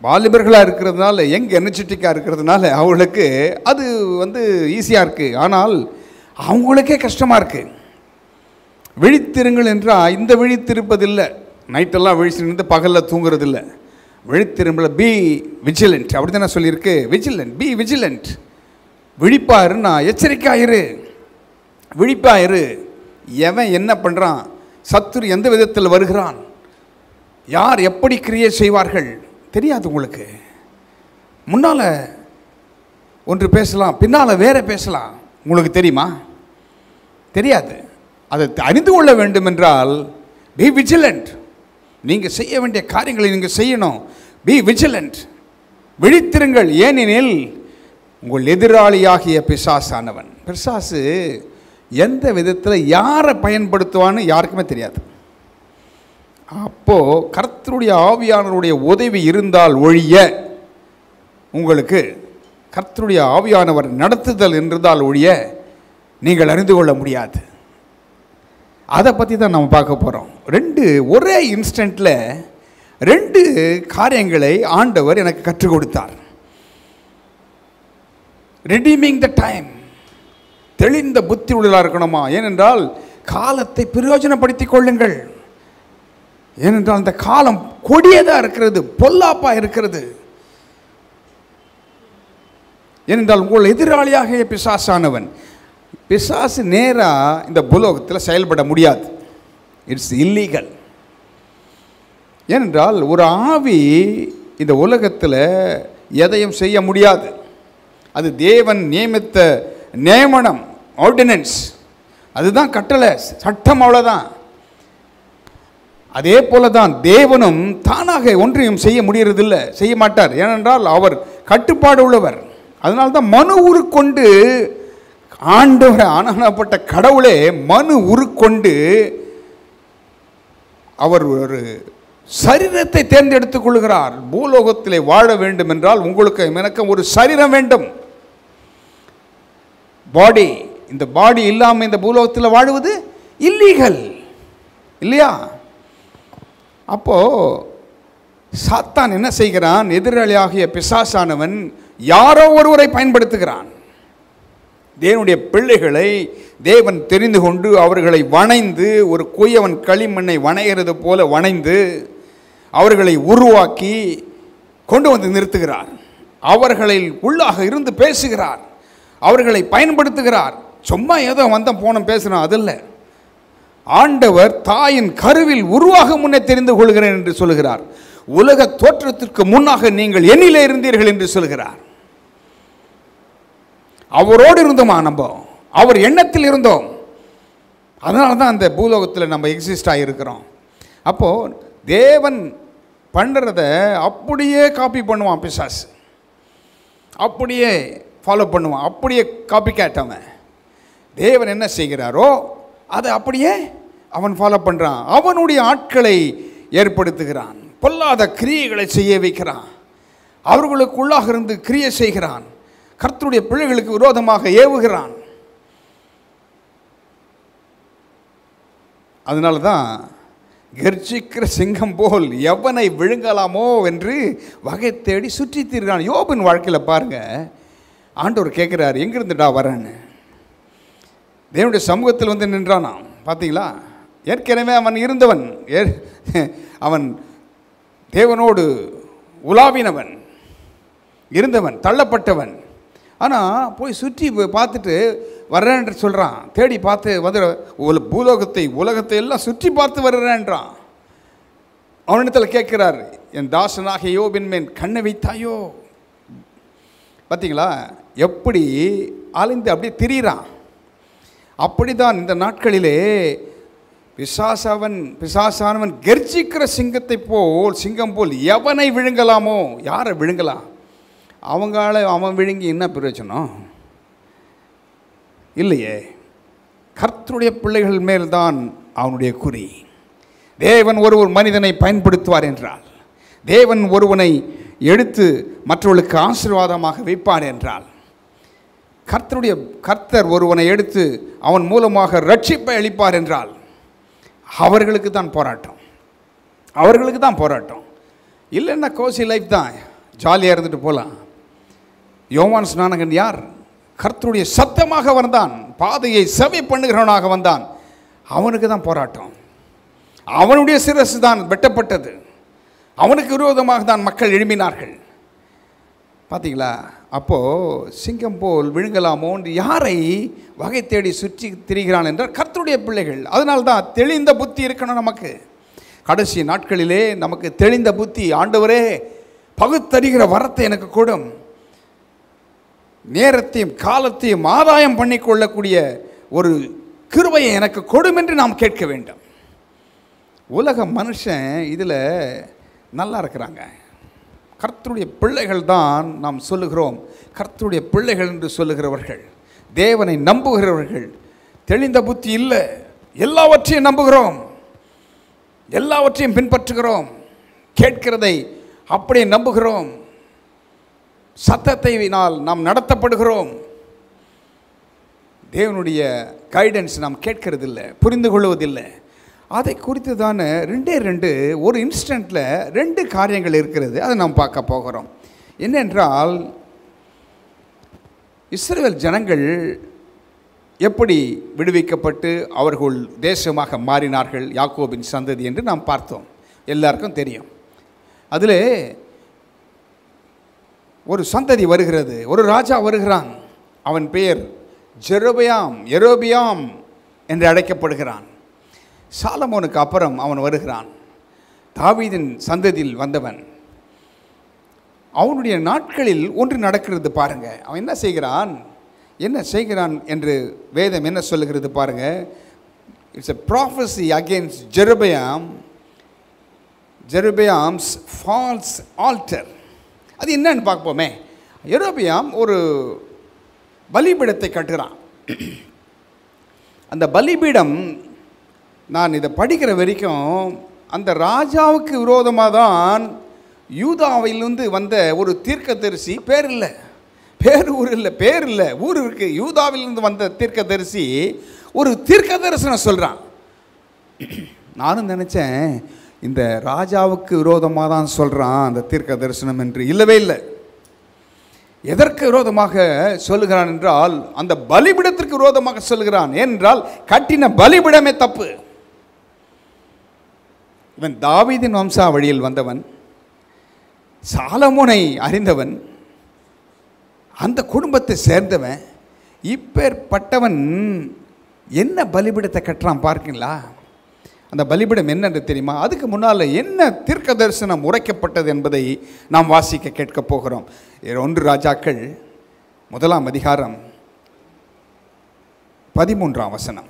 Speaker 1: வாலிபர்களாக இருக்கிறதுனால, யங் எனர்ஜெட்டிக்காக இருக்கிறதுனால அவங்களுக்கு அது ஈஸியாக இருக்குது. ஆனால் அவங்களுக்கே கஷ்டமாக இருக்குது. விழித்திருங்கள் என்றால் இந்த விழித்திருப்பதில்லை, நைட்டெல்லாம் விழிச்சிருந்து பகலில் தூங்குறதில்லை. விழித்திரும்பல பி விஜிலண்ட், அப்படி தானே சொல்லியிருக்கு. விஜிலண்ட், பி விஜிலண்ட், விழிப்பாயிருன்னா எச்சரிக்கையாயிரு, விழிப்பாயிரு. எவன் என்ன பண்ணுறான், சத்துரு எந்த விதத்தில் வருகிறான், யார் எப்படி கிரியேட் செய்வார்கள் தெரியாது உங்களுக்கு. முன்னால் ஒன்று பேசலாம், பின்னால் வேற பேசலாம். உங்களுக்கு தெரியுமா? தெரியாது. அதை அறிந்து கொள்ள வேண்டும் என்றால் பி விஜிலண்ட். நீங்கள் செய்ய வேண்டிய காரியங்களை நீங்கள் செய்யணும். பி விஜிலண்ட், விழித்திருங்கள். ஏனெனில் உங்கள் எதிராளியாகிய பிசாசானவன், பிசாசு எந்த விதத்தில் யாரை பயன்படுத்துவான்னு யாருக்குமே தெரியாது. அப்போது கர்த்தருடைய ஆவியானவருடைய உதவி இருந்தால் ஒழிய, உங்களுக்கு கர்த்தருடைய ஆவியானவர் நடத்துதல் இருந்தால் ஒழிய நீங்கள் அறிந்து கொள்ள முடியாது. அதை பற்றி தான் நம்ம பார்க்க போகிறோம். ஒரே இன்ஸ்டன்ட்டில் 2 காரியங்களை ஆண்டவர் எனக்கு கற்றுக் கொடுத்தார். ரெடீமிங் த டைம், தெளிந்த புத்தி உள்ளதாக இருக்கணுமா? ஏனென்றால் காலத்தை பிரயோஜனப்படுத்திக் கொள்ளுங்கள். ஏனென்றால் அந்த காலம் கொடியதாக இருக்கிறது, பொல்லாப்பாக இருக்கிறது. ஏனென்றால் உங்கள் எதிராளியாக பிசாசானவன், பிசாசு நேராக இந்த புலோகத்தில் செயல்பட முடியாது. It's illegal. ஏனென்றால் ஒரு ஆவி இந்த உலகத்தில் எதையும் செய்ய முடியாது. அது தேவன் நியமித்த நியமனம், ஆர்டினன்ஸ், அதுதான் கட்டளை, சட்டம், அவ்வளோதான். அதே போல தான் தேவனும் தானாக ஒன்றையும் செய்ய முடியறதில்லை, செய்ய மாட்டார். ஏனென்றால் அவர் கட்டுப்பாடு உள்ளவர். அதனால்தான் மனு உருக்கொண்டு ஆண்டவர் ஆனாப்பட்ட கடவுளே மனு உருக்கொண்டு அவர் ஒரு சரீரத்தை தேர்ந்தெடுத்துக் கொள்கிறார். பூலோகத்திலே வாழ வேண்டும் என்றால் உங்களுக்கு எனக்கு ஒரு சரீரம் வேண்டும், பாடி. இந்த பாடி இல்லாமல் இந்த பூலோகத்தில் வாழுவது இல்லீகல் இல்லையா? அப்போது சாத்தான் என்ன செய்கிறான், எதிராளியாகிய பிசாசானவன் யாரோ ஒருவரை பயன்படுத்துகிறான். தேவனுடைய பிள்ளைகளை தேவன் தெரிந்து கொண்டு அவர்களை வணைந்து, ஒரு குயவன் களிமண்ணை வணைகிறது போல வணைந்து அவர்களை உருவாக்கி கொண்டு வந்து நிறுத்துகிறார். அவர்களில் உள்ளாக இருந்து பேசுகிறார், அவர்களை பயன்படுத்துகிறார். சும்மா ஏதோ வந்தோம் போனோம் பேசுகிறோம் அதில்லை. ஆண்டவர் தாயின் கருவில் உருவாக முன்னே தெரிந்து கொள்கிறேன் என்று சொல்கிறார். உலக தோற்றத்திற்கு முன்னாக நீங்கள் என்னிலே இருந்தீர்கள் என்று சொல்கிறார். அவரோடு இருந்தோமா, நம்ம அவர் எண்ணத்தில் இருந்தோம். அதனால தான் அந்த பூலோகத்தில் நம்ம எக்ஸிஸ்ட் ஆகியிருக்கிறோம். அப்போது தேவன் பண்ணுறத அப்படியே காப்பி பண்ணுவான் பிசாசு, அப்படியே ஃபாலோ பண்ணுவான், அப்படியே காப்பி கேட்டவன். தேவன் என்ன செய்கிறாரோ அதை அப்படியே அவன் ஃபாலோ பண்ணுறான். அவனுடைய ஆட்களை ஏற்படுத்துகிறான், பொல்லாத கிரியைகளை செய்ய வைக்கிறான், அவர்களுக்குள்ளாக இருந்து கிரியை செய்கிறான், கர்த்தருடைய பிள்ளைகளுக்கு விரோதமாக ஏவுகிறான். அதனால தான் கர்ஜிக்கிற சிங்கம் போல் எவனை விழுங்கலாமோ என்று வகை தேடி சுற்றி திரிகிறான். யோபின் வாழ்க்கையில் பாருங்கள், ஆண்டவர் கேட்குறாரு, எங்கிருந்துடா வரேன்னு. தேவனுடைய சமூகத்தில் வந்து நின்றானாம். பார்த்தீங்களா, ஏற்கனவே அவன் இருந்தவன், அவன் தேவனோடு உலாவினவன், இருந்தவன், தள்ளப்பட்டவன். ஆனால் போய் சுற்றி பார்த்துட்டு வர்றேன் என்று சொல்கிறான். தேடி பார்த்து வந்து உலகத்தை எல்லாம் சுற்றி பார்த்து வர்றேன்றான். அவனிடத்தில் கேட்கிறார், என் தாசனாக யோபின் மேல் கண்ணை வைத்தாயோ. பார்த்தீங்களா, எப்படி அலைந்து அப்படியே திரிகிறான். அப்படிதான் இந்த நாட்களிலே பிசாசானவன் கர்ஜிக்கிற சிங்கம் போல் எவனை விழுங்கலாமோ. யாரை விழுங்கலாம்? அவன் விழுங்கி என்ன பிரயோஜனம் இல்லையே. கர்த்தருடைய பிள்ளைகள் மேல்தான் அவனுடைய குறி. தேவன் ஒரு மனிதனை பயன்படுத்துவார் என்றால், தேவன் ஒருவனை எடுத்து மற்றவர்களுக்கு ஆசீர்வாதமாக வைப்பார் என்றால், கர்த்தர் ஒருவனை எடுத்து அவன் மூலமாக ரட்சிப்பை அளிப்பார் என்றால், அவர்களுக்கு தான் போராட்டம். இல்லைன்னா கோசி லைஃப் தான், ஜாலியாக இருந்துட்டு போகலாம். யோவான் ஸ்நானகன் யார்? கர்த்தருடைய சத்தமாக வந்தான், பாதையை செவி பண்ணுகிறவனாக வந்தான். அவனுக்கு தான் போராட்டம். அவனுடைய சிரசு தான் வெட்டப்பட்டது. அவனுக்கு விரோதமாக தான் மக்கள் எழும்பினார்கள். பார்த்தீங்களா, அப்போது சிங்கம் போல் விழுங்கலாமோன்று யாரை வகை தேடி சுற்றி திரிகிறான் என்றால் கர்த்தருடைய பிள்ளைகள். அதனால்தான் தெளிந்த புத்தி இருக்கணும் நமக்கு. கடைசி நாட்களிலே நமக்கு தெளிந்த புத்தி, ஆண்டவரே பகுத்தறிகிற வரத்தை எனக்கு கொடும், நேரத்தையும் காலத்தையும் ஆதாயம் பண்ணிக்கொள்ளக்கூடிய ஒரு கிருபையை எனக்கு கொடும் என்று நாம் கேட்க வேண்டும். உலக மனுஷன் இதில் நல்லா இருக்கிறாங்க. கர்த்தருடைய பிள்ளைகள் தான் நாம் சொல்லுகிறோம். கர்த்தருடைய பிள்ளைகள் என்று சொல்லுகிறவர்கள், தேவனை நம்புகிறவர்கள், தெளிந்த புத்தி இல்லை, எல்லாவற்றையும் நம்புகிறோம், எல்லாவற்றையும் பின்பற்றுகிறோம், கேட்கிறதை அப்படியே நம்புகிறோம், சத்தத்தையினால் நாம் நடத்தப்படுகிறோம். தேவனுடைய கைடன்ஸ் நாம் கேட்கறதில்லை, புரிந்து கொள்வதில்லை. அதை குறித்து தானே ஒரு இன்ஸ்டன்ட்டில் 2 காரியங்கள் இருக்கிறது. அதை நாம் பார்க்க போகிறோம். என்னென்றால், இஸ்ரவேல் ஜனங்கள் எப்படி விடுவிக்கப்பட்டு அவர்கள் தேசமாக மாறினார்கள், யாக்கோபின் சந்ததி என்று நாம் பார்த்தோம், எல்லாருக்கும் தெரியும். அதில் ஒரு சந்ததி வருகிறது, ஒரு ராஜா வருகிறான். அவன் பெயர் எரோபியாம் என்று அழைக்கப்படுகிறான். சாலமோனுக்கு அப்புறம் அவன் வருகிறான், தாவீதின் சந்ததியில் வந்தவன். அவனுடைய நாட்களில் ஒன்று நடக்கிறது பாருங்க. அவன் என்ன செய்கிறான் என்று வேதம் என்ன சொல்லுகிறது பாருங்க. It's a prophecy against Jeroboam's false altar. அது என்னன்னு பார்ப்போமே. எரோபியாம் ஒரு பலிபீடத்தை கட்டுகிறான். அந்த பலிபீடம், நான் இதை படிக்கிற வரைக்கும் அந்த ராஜாவுக்கு விரோதமாக தான் யூதாவிலிருந்து வந்த ஒரு தீர்க்கதரிசி, பேர் இல்லை, ஊர் இருக்கு, யூதாவிலிருந்து வந்த தீர்க்கதரிசி ஒரு தீர்க்க தரிசனம் சொல்கிறான். நானும் நினச்சேன் இந்த ராஜாவுக்கு விரோதமாக தான் சொல்கிறான் அந்த தீர்க்க தரிசனம் என்று. இல்லவே இல்லை. எதற்கு விரோதமாக சொல்லுகிறான் என்றால், அந்த பலிபீடத்திற்கு விரோதமாக சொல்லுகிறான். ஏனென்றால் கட்டின பலிபீடமே தப்பு. இவன் தாவீதின் வம்சாவழியில் வந்தவன், சாலமோனை அறிந்தவன், அந்த குடும்பத்தை சேர்ந்தவன். இப்பேற்பட்டவன் என்ன பலிபீடத்தை கட்டுறான் பார்க்கீங்களா? அந்த பலிபீடம் என்னென்று தெரியுமா? அதுக்கு முன்னால் என்ன தீர்க்க தரிசனம் உரைக்கப்பட்டது என்பதை நாம் வாசிக்க கேட்க போகிறோம். 1 ராஜாக்கள் 1 அதிகாரம் 13 வசனம்,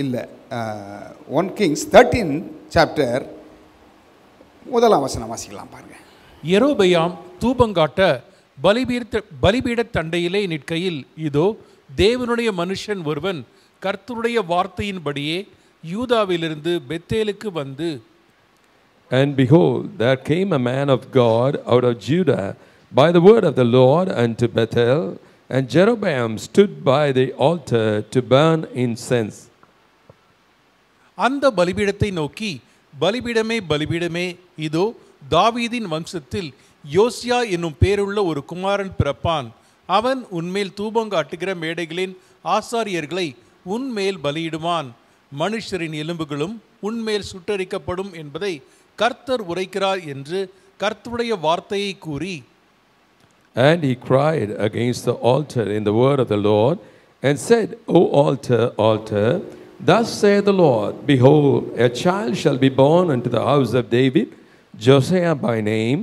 Speaker 1: இல்லை 1 Kings 13 சாப்டர் 1 வசனம் வாசிக்கலாம் பாருங்க.
Speaker 3: யெரொபெயாம் தூபங்காட்ட பலிபீட தண்டையிலே நிற்கையில், இதோ தேவனுடைய மனுஷன் ஒருவன் கர்த்தருடைய வார்த்தையின்படியே யூதாவிலிருந்து பெத்தேலுக்கு வந்து,
Speaker 2: And behold, there came a man of God out of Judah by the word of the Lord unto Bethel, and Jeroboam stood by the altar to burn incense.
Speaker 3: அந்த பலிபீடத்தை நோக்கி, பலிபீடமே பலிபீடமே, இதோ தாவீதின் வம்சத்தில் யோசியா என்னும் பேருள்ள ஒரு குமாரன் பிறப்பான். அவன் உன்மேல் தூபங்காட்டுகிற மேடைகளின் ஆசாரியர்களை உன்மேல் பலியிடுவான். மனுஷரின் எலும்புகளும் உன்மேல் சுட்டரிக்கப்படும் என்பதை கர்த்தர் உரைக்கிறார் என்று கர்த்தருடைய வார்த்தையை கூறி,
Speaker 2: And he cried against the altar in the word of the Lord, and said, O altar, altar, thus saith the Lord, behold, a child shall be born unto the house of David, Josiah by name,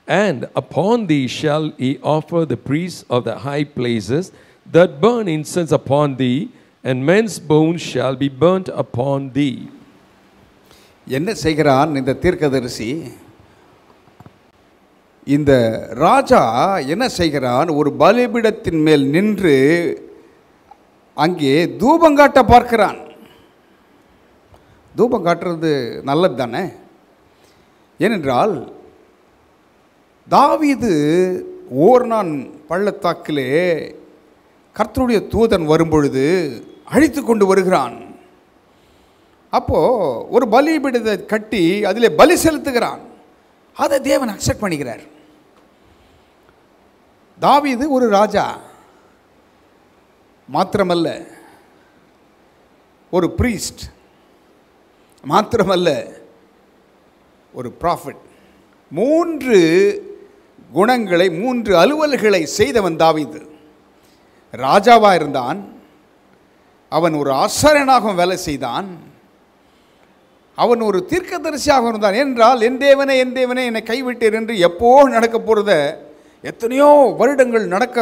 Speaker 2: and upon thee shall he offer the priests of the high places that burn incense upon thee, and men's bones shall be burnt upon thee.
Speaker 1: என்ன செய்கிறான் இந்த தீர்க்கதரிசி? இந்த ராஜா என்ன செய்கிறான்? ஒரு பலிபீடத்தின் மேல் நின்று அங்கே தூபங்காட்ட பார்க்கிறான். தூபம் காட்டுறது நல்லது தானே? ஏனென்றால் தாவீது ஓர்னான் பள்ளத்தாக்கிலே கர்த்தருடைய தூதன் வரும்பொழுது அழித்து கொண்டு வருகிறான். அப்போது ஒரு பலிபீடத்தை கட்டி அதில் பலி செலுத்துகிறான். அதை தேவன் அக்செப்ட் பண்ணிக்கிறார். தாவீது ஒரு ராஜா மாத்திரமல்ல, ஒரு பிரீஸ்ட் மாத்திரமல்ல, ஒரு ப்ராஃபிட். 3 குணங்களை, 3 அலுவல்களை செய்தவன் தாவீது. ராஜாவாக இருந்தான், அவன் ஒரு ஆசாரியனாகவும் வேலை செய்தான், அவன் ஒரு தீர்க்கதரிசியாக இருந்தான். என்றால் என் தேவனே என் தேவனே என்னை கைவிட்டீர் என்று எப்போ நடக்க போகிறத, எத்தனையோ வருடங்கள் நடக்க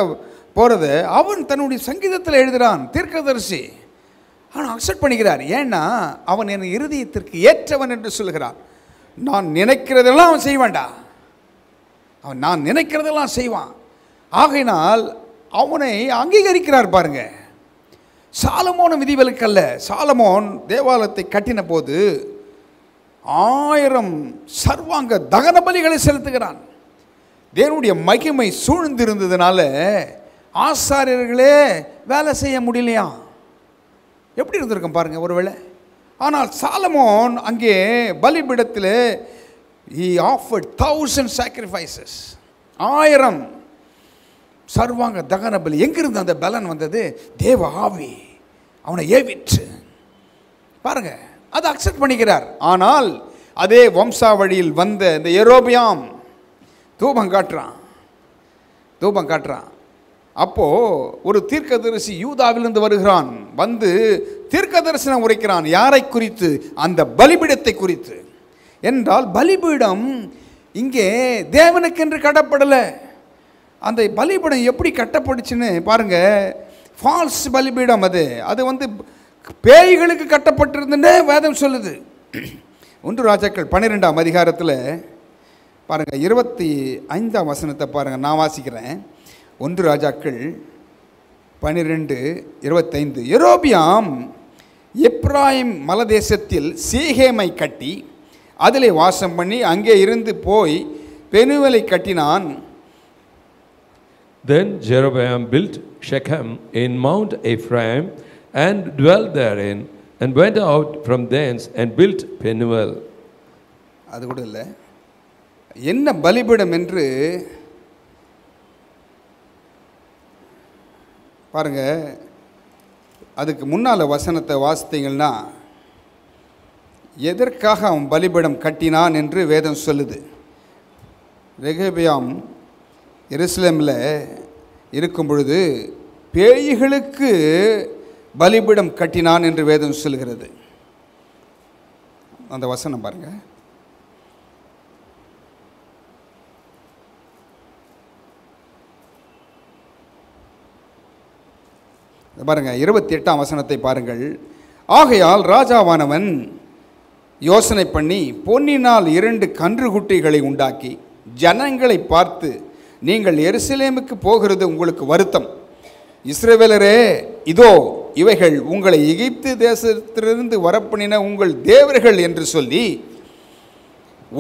Speaker 1: போகிறத அவன் தன்னுடைய சங்கீதத்தில் எழுதுகிறான். தீர்க்கதரிசி அவன் அக்செப்ட் பண்ணிக்கிறார். ஏன்னா அவன் என் இருதயத்திற்கு ஏற்றவன் என்று சொல்கிறான். நான் நினைக்கிறதெல்லாம் அவன் செய்வான்டா, அவன் நான் நினைக்கிறதெல்லாம் செய்வான். ஆகையினால் அவனை அங்கீகரிக்கிறார். பாருங்க, சாலமோன் விதிவிலக்கல்ல. சாலமோன் தேவாலயத்தை கட்டின போது 1000 சர்வாங்க தகன பலிகளை செலுத்துகிறான். தேவனுடைய மகிமை சூழ்ந்திருந்ததுனால ஆசாரியர்களே வேலை செய்ய முடியலையா? எப்படி இருந்திருக்கும் பாருங்க ஒருவேளை. ஆனால் சாலமோன் அங்கே பலிபீடத்தில் he offered 1000 sacrifices, 1000 சர்வாங்க தகன பலி. எங்கிருந்து அந்த பலன் வந்தது? தேவ ஆவி அவனை ஏவிற்று. பாருங்க, அதை அக்செப்ட் பண்ணிக்கிறார். ஆனால் அதே வம்சாவழியில் வந்த இந்த யெரொபெயாம் தூபம் காட்டுறான். அப்போ ஒரு தீர்க்கதரிசி யூதாவிலிருந்து வருகிறான். வந்து தீர்க்க தரிசனம் உரைக்கிறான். யாரை குறித்து? அந்த பலிபீடத்தை குறித்து. என்றால் பலிபீடம் இங்கே தேவனுக்கென்று கட்டப்படலை. அந்த பலிபீடம் எப்படி கட்டப்பட்டுச்சுன்னு பாருங்க. ஃபால்ஸ் பலிபீடம். அது வந்து பேய்களுக்கு கட்டப்பட்டிருந்துன்னு வேதம் சொல்லுது. 1 ராஜாக்கள் 12 அதிகாரத்தில் பாருங்கள், 25 வசனத்தை பாருங்கள், நான் வாசிக்கிறேன். 1 ராஜாக்கள் 12:25. யெரொபெயாம் எப்ராயிம் மலதேசத்தில் சீகேமை கட்டி அதிலே வாசம் பண்ணி அங்கே இருந்து போய் பெனுவேலை கட்டினான்.
Speaker 2: Then Jeroboam built Shechem in Mount Ephraim and dwelt therein, and went out from thence and built Penuel.
Speaker 1: அது கூட இல்லை, என்ன பலிபீடம் என்று பாருங்க. அதுக்கு முன்னால் வசனத்தை வாசித்தீங்கன்னா எதற்காக அவன் பலிபீடம் கட்டினான் என்று வேதம் சொல்லுது. ரெகொபெயாம் எருசலேமில் இருக்கும் பொழுது பேய்களுக்கு பலிபீடம் கட்டினான் என்று வேதம் சொல்கிறது. அந்த வசனம் பாருங்க. பாருங்க 28ஆம் வசனத்தை பாருங்கள். ஆகையால் ராஜாவானவன் யோசனை பண்ணி பொன்னினால் 2 கன்றுக்குட்டிகளை உண்டாக்கி ஜனங்களை பார்த்து, நீங்கள் எருசலேமுக்கு போகிறது உங்களுக்கு வருத்தம். இஸ்ரவேலரே, இதோ இவைகள் உங்களை எகிப்து தேசத்திலிருந்து வரப்பண்ணின உங்கள் தேவர்கள் என்று சொல்லி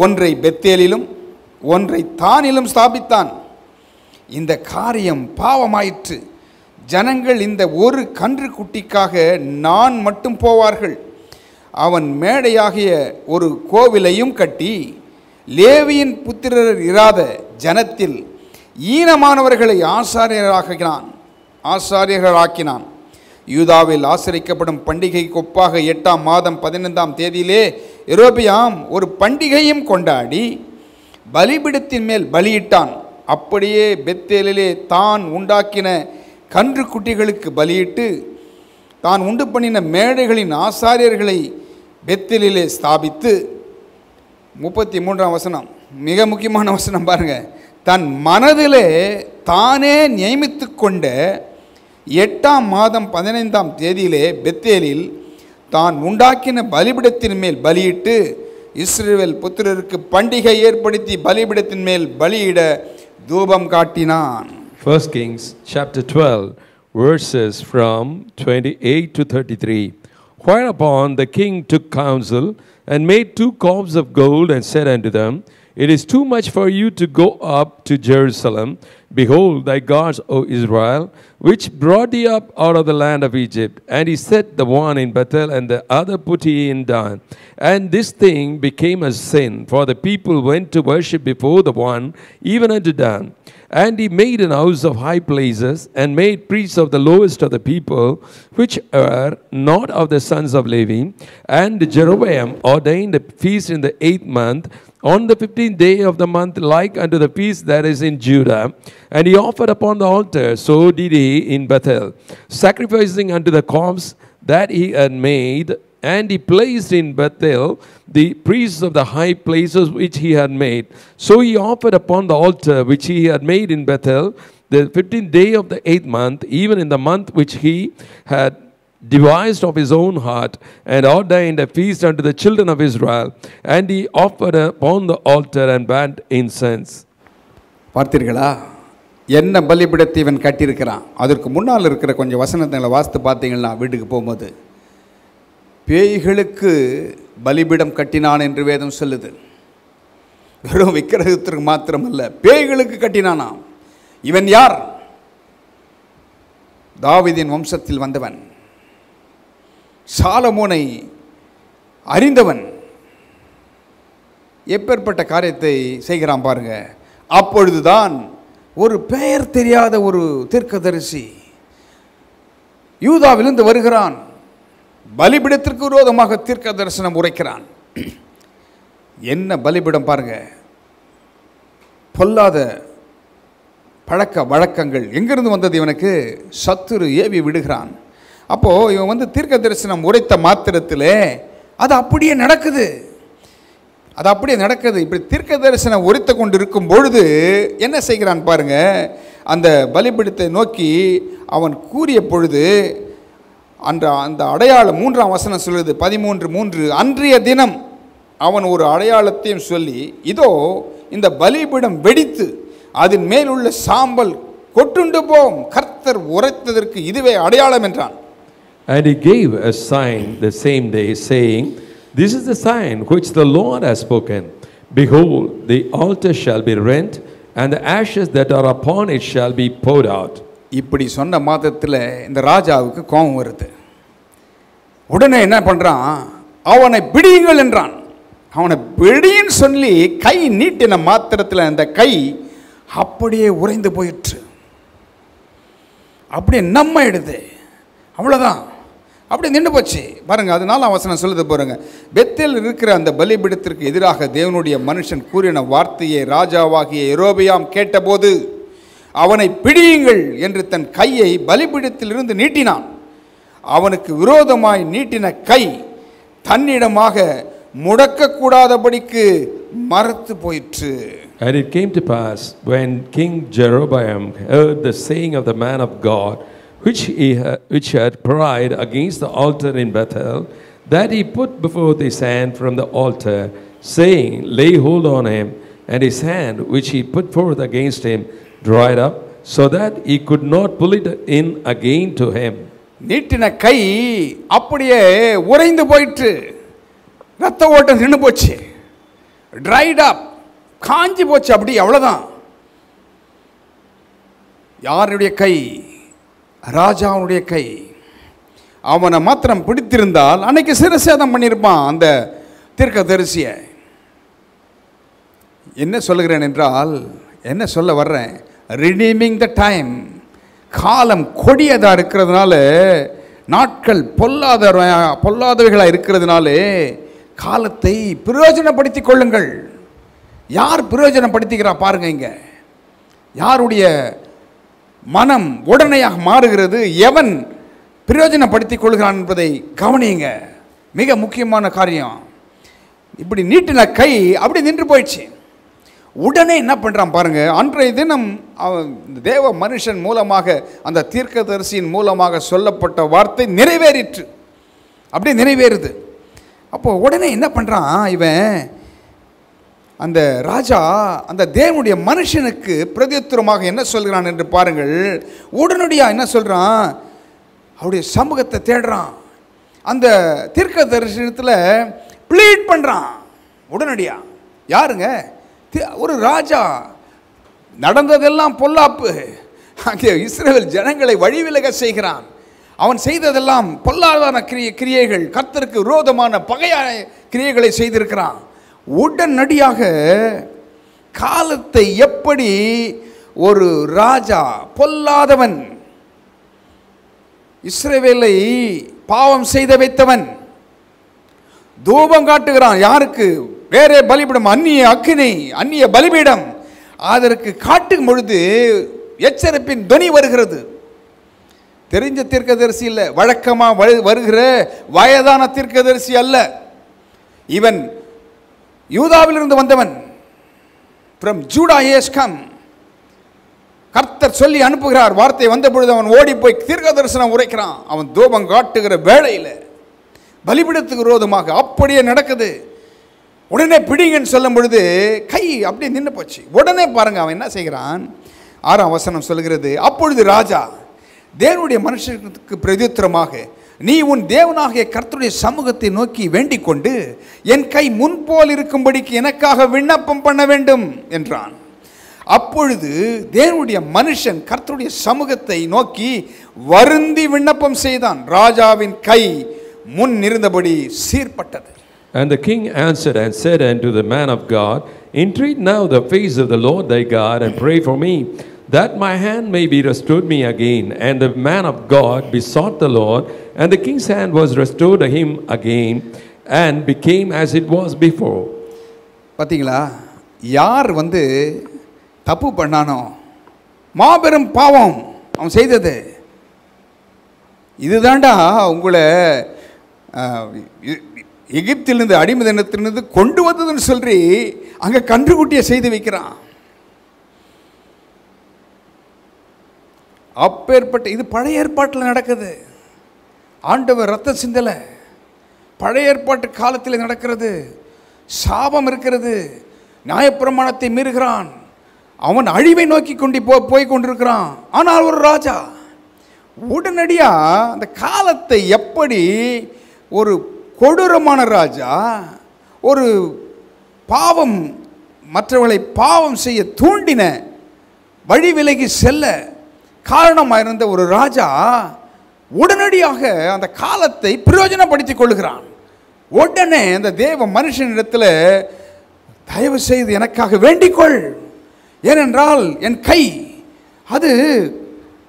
Speaker 1: ஒன்றை பெத்தேலிலும் ஒன்றை தானிலும் ஸ்தாபித்தான். இந்த காரியம் பாவமாயிற்று. ஜனங்கள் இந்த ஒரு கன்றுக்குட்டிக்காக நான் மட்டும் போவார்கள். அவன் மேடையாகிய ஒரு கோவிலையும் கட்டி லேவியின் புத்திரர் இராத ஜனத்தில் ஈனமானவர்களை ஆசாரியர்களாக்கினான். யூதாவில் ஆசரிக்கப்படும் பண்டிகைக்கு ஒப்பாக 8ஆம் மாதம் 15ஆம் தேதியிலே யெரொபெயாம் ஒரு பண்டிகையும் கொண்டாடி பலிபீடத்தின் மேல் பலியிட்டான். அப்படியே பெத்தேலிலே தான் உண்டாக்கின கன்று குட்டிகளுக்கு பலியிட்டு தான் உண்டு பண்ணின மேடைகளின் ஆசாரியர்களை பெத்தேலிலே ஸ்தாபித்து 33ஆம் வசனம் மிக முக்கியமான வசனம் பாருங்க. தன் மனதிலே தானே நியமித்து கொண்ட 8ஆம் மாதம் 15ஆம் தேதியிலே பெத்தேலில் தான் உண்டாக்கின பலிபீடத்தின் மேல் பலியிட்டு இஸ்ரவேல் புத்திரருக்கு பண்டிகை ஏற்படுத்தி பலிபீடத்தின் மேல் பலியிட தூபம் காட்டினான்.
Speaker 2: 1 Kings chapter 12 verses from 28 to 33. Whereupon the king took counsel and made 2 cobs of gold and said unto them, It is too much for you to go up to Jerusalem. Behold, thy gods, O Israel, which brought thee up out of the land of Egypt. And he set the one in Bethel, and the other put he in Dan. And this thing became a sin, for the people went to worship before the one, even unto Dan. And he made an house of high places, and made priests of the lowest of the people, which are not of the sons of Levi. And Jeroboam ordained a feast in the 8th month, on the 15th day of the month, like unto the feast that is in Judah. And he offered upon the altar, so did he in Bethel, sacrificing unto the corpse that he had made. And he placed in Bethel the priests of the high places which he had made. So he offered upon the altar which he had made in Bethel, the 15th day of the 8th month, even in the month which he had devised of his own heart, and ordained a feast unto the children of Israel. And he offered upon the altar and burnt incense.
Speaker 1: பார்த்தீர்களா என்ன பலிபீடத்தை இவன் கட்டியிருக்கிறான். அதற்கு முன்னால் இருக்கிற கொஞ்சம் வசனங்களை வாசித்து பார்த்தீங்கன்னா வீட்டுக்கு போகும்போது பேய்களுக்கு பலிபீடம் கட்டினான் என்று வேதம் சொல்லுது. வெறும் விக்கிரகத்திற்கு மாத்திரமல்ல, பேய்களுக்கு கட்டினானாம். இவன் யார்? தாவீதின் வம்சத்தில் வந்தவன், சாலமோனை அறிந்தவன். எப்பேற்பட்ட காரியத்தை செய்கிறான் பாருங்க. அப்பொழுதுதான் ஒரு பெயர் தெரியாத ஒரு தீர்க்கதரிசி யூதாவிலிருந்து வருகிறான். பலிபீடத்திற்கு விரோதமாக தீர்க்க தரிசனம் உரைக்கிறான். என்ன பலிபீடம் பாருங்க. பொல்லாத பழக்க வழக்கங்கள் எங்கிருந்து வந்தது இவனுக்கு? சத்துரு ஏவி விடுகிறான். அப்போது இவன் தீர்க்க தரிசனம் உரைத்த மாத்திரத்தில் அது அப்படியே நடக்குது. இப்படி தீர்க்க தரிசனம் உரைத்து கொண்டு இருக்கும் பொழுது என்ன செய்கிறான் பாருங்க. அந்த பலிபீடத்தை நோக்கி அவன் கூறிய பொழுது அந்த அடையாளம் 3ஆம் வசனம் சொல்லுது 13:3. அன்றைய தினம் அவன் ஒரு அடையாளத்தையும் சொல்லி, இதோ இந்த பலிபீடம் வெடித்து அதன் மேல் உள்ள சாம்பல் கொட்டுண்டு போம், கர்த்தர் உரைத்ததற்கு இதுவே அடையாளம் என்றான்.
Speaker 2: And he gave a sign the same day, saying, This is the sign which the Lord has spoken. Behold, the altar shall be rent, and the ashes that are upon it shall be poured out.
Speaker 1: இப்படி சொன்ன மாதத்தில் இந்த ராஜாவுக்கு கோபம் வருது. உடனே என்ன பண்ணுறான்? அவனை பிடியுங்கள் என்றான். அவனை பிடின்னு சொல்லி கை நீட்டின மாத்திரத்தில் அந்த கை அப்படியே உறைந்து போயிற்று. அப்படியே நம்ம எடுது, அவ்வளோதான், அப்படியே நின்று போச்சு பாருங்க. அதனால வசனம் சொல்லுது பாருங்க. பெத்தேல் இருக்கிற அந்த பலிபீடத்திற்கு எதிராக தேவனுடைய மனுஷன் கூறின வார்த்தையை ராஜாவாகிய யெரொபெயாம் கேட்டபோது அவனை பிடியுங்கள் என்று தன் கையை பலிபீடத்திலிருந்து நீட்டினான். அவனுக்கு விரோதமாய் நீட்டின கை தன்னிடமாக முடக்கக்கூடாதபடிக்கு மறத்து போயிற்று.
Speaker 2: And it came to pass, when King Jeroboam heard the saying of the man of God, which had cried against the altar in Bethel, that he put before his hand from the altar, saying, Lay hold on him, and his hand, which he put forth against him, dried up, so that he could not pull it in again to him.
Speaker 1: நீட்டின கை அப்படியே உறைந்து போயிற்று. ரத்த ஓட்டம் நின்று போச்சு. dried up, காஞ்சி போச்சு. அப்படி அவ்வளவுதான். யாருடைய கை? ராஜாவுடைய கை. அவனை மாத்திரம் பிடித்திருந்தால் அன்னைக்கு சிரசேதம் பண்ணியிருப்பான் அந்த தீர்க்கதரிசியை. என்ன சொல்லுகிறேன் என்றால், என்ன சொல்ல வர்றேன், ரிடீமிங் த டைம். காலம் கொடியதாக இருக்கிறதுனால, நாட்கள் பொல்லாதவைகளாக இருக்கிறதுனாலே காலத்தை பிரயோஜனப்படுத்தி கொள்ளுங்கள். யார் பிரயோஜனப்படுத்திக்கிறா பாருங்க. இங்க யாருடைய மனம் உடனடியாக மாறுகிறது, எவன் பிரயோஜனப்படுத்திக் கொள்கிறான் என்பதை கவனியுங்க. மிக முக்கியமான காரியம். இப்படி நீட்டின கை அப்படி நின்று போயிடுச்சு. உடனே என்ன பண்ணுறான் பாருங்க. அன்றைய தினம் தேவ மனுஷன் மூலமாக, அந்த தீர்க்கதரிசியின் மூலமாக சொல்லப்பட்ட வார்த்தை நிறைவேறிற்று. அப்படி நிறைவேறுது. அப்போ உடனே என்ன பண்ணுறான் இவன், அந்த ராஜா அந்த தேவனுடைய மனுஷனுக்கு பிரதியுத்தரமாக என்ன சொல்கிறான் என்று பாருங்கள். உடனடியாக என்ன சொல்கிறான், அவருடைய சமூகத்தை தேடுறான். அந்த தீர்க்கதரிசனத்தில் ப்ளீட் பண்ணுறான் உடனடியாக. யாருங்க? ஒரு ராஜா. நடந்ததெல்லாம் பொல்லாப்பு. அங்கே இஸ்ரவேல் ஜனங்களை வழிவிலக செய்கிறான். அவன் செய்ததெல்லாம் பொல்லாதான கிரியைகள், கர்த்தருக்கு விரோதமான பகையான கிரியைகளை செய்திருக்கிறான். உடனடியாக காலத்தை எப்படி ஒரு ராஜா பொல்லாதவன், இஸ்ரவேலை பாவம் செய்த வைத்தவன், தூபம் காட்டுகிறான். யாருக்கு? வேறே பலிபீடம், அந்நிய அக்கினி, அந்நிய பலிபீடம். அதற்கு காட்டும் பொழுது எச்சரிப்பின் துணி வருகிறது. தெரிஞ்ச தீர்க்கதரிசி இல்லை, வழக்கமாக வருகிற வயதான தீர்க்கதரிசி அல்ல. இவன் யூதாவிலிருந்து வந்தவன். From Judah has come. கர்த்தர் சொல்லி அனுப்புகிறார். வார்த்தை வந்த பொழுது அவன் ஓடி போய் தீர்க்க தரிசனம் உரைக்கிறான். அவன் தூபம் காட்டுகிற வேளையில் பலிபீடத்துக்கு விரோதமாக அப்படியே நடக்குது. உடனே பிடிங்கன்னு சொல்லும் பொழுது கை அப்படியே நின்று போச்சு. உடனே பாருங்க அவன் என்ன செய்கிறான். 6ஆம் வசனம் சொல்கிறது, அப்பொழுது ராஜா தேவனுடைய மனுஷனுக்கு பிரதியுத்தரமாக, நீ உன் தேவனாகிய கர்த்தருடைய சமூகத்தை நோக்கி வேண்டிக் கொண்டு என் கை முன்போல் இருக்கும்படிக்கு எனக்காக விண்ணப்பம் பண்ண வேண்டும் என்றான். அப்பொழுது தேவனுடைய மனுஷன் கர்த்தருடைய சமூகத்தை நோக்கி வருந்தி விண்ணப்பம் செய்தான். ராஜாவின் கை முன் இருந்தபடி சீர்பட்டது.
Speaker 2: And the king answered and said unto the man of God, Entreat now the face of the Lord thy God, and pray for me, that my hand may be restored me again. And the man of God besought the Lord, and the king's hand was restored to him again, and became as it was before.
Speaker 1: பார்த்தீங்களா, யார் தப்பு பண்ணானோ, மாபெரும் பாவம் அவன் செய்தது. இதுதாண்டா உங்களை எகிப்திலிருந்து அடிமைத்தனத்திலிருந்து கொண்டு வந்ததுன்னு சொல்லி அங்கே கன்றுக்குட்டியை செய்து வைக்கிறான். அப்பேற்பட்ட இது பழைய ஏற்பாட்டில் நடக்குது. ஆண்டவர் ரத்த சிந்தலை பழைய ஏற்பாட்டு காலத்தில் நடக்கிறது. சாபம் இருக்கிறது. நியாயப்பிரமாணத்தை மீறுகிறான். அவன் அழிவை நோக்கி போய் கொண்டிருக்கிறான். ஆனால் ஒரு ராஜா உடனடியாக அந்த காலத்தை எப்படி ஒரு கொடூரமான ராஜா, ஒரு பாவம் மற்றவர்களை பாவம் செய்ய தூண்டின, வழி விலகி செல்ல காரணமாக இருந்த ஒரு ராஜா உடனடியாக அந்த காலத்தை பிரயோஜனப்படுத்திக் கொள்கிறான். உடனே அந்த தேவ மனுஷனிடத்தில், தயவு செய்து எனக்காக வேண்டிக்கொள், ஏனென்றால் என் கை அது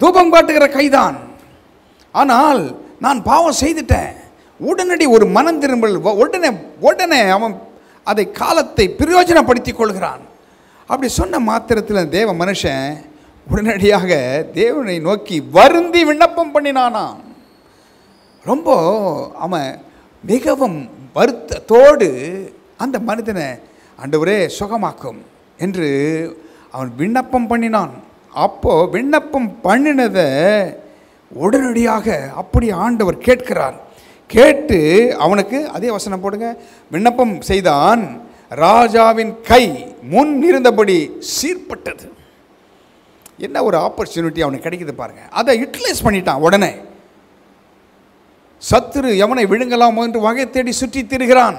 Speaker 1: தூபம் காட்டுகிற கைதான், ஆனால் நான் பாவம் செய்துட்டேன். உடனடி ஒரு மனம் திரும்பல். உடனே அவன் அதை காலத்தை பிரயோஜனப்படுத்திக் கொள்கிறான். அப்படி சொன்ன மாத்திரத்தில் தேவ மனுஷன் உடனடியாக தேவனை நோக்கி வருந்தி விண்ணப்பம் பண்ணினானாம். ரொம்ப அவன் மிகவும் வருத்தத்தோடு அந்த மனிதனை ஆண்டவரே சுகமாக்கும் என்று அவன் விண்ணப்பம் பண்ணினான். அப்போது விண்ணப்பம் பண்ணினதை உடனடியாக அப்படி ஆண்டவர் கேட்கிறார். கேட்டு அவனுக்கு அதே வசனம் போடுங்க, விண்ணப்பம் செய்தான், ராஜாவின் கை முன் இருந்தபடி சீர்பட்டது. என்ன ஒரு ஆப்பர்ச்சுனிட்டி அவனுக்கு கிடைக்குது பாருங்க. அதை யூட்டிலைஸ் பண்ணிட்டான். உடனே சத்துரு எவனை விழுங்கலாமோ என்று வகை தேடி சுற்றி திரிகிறான்.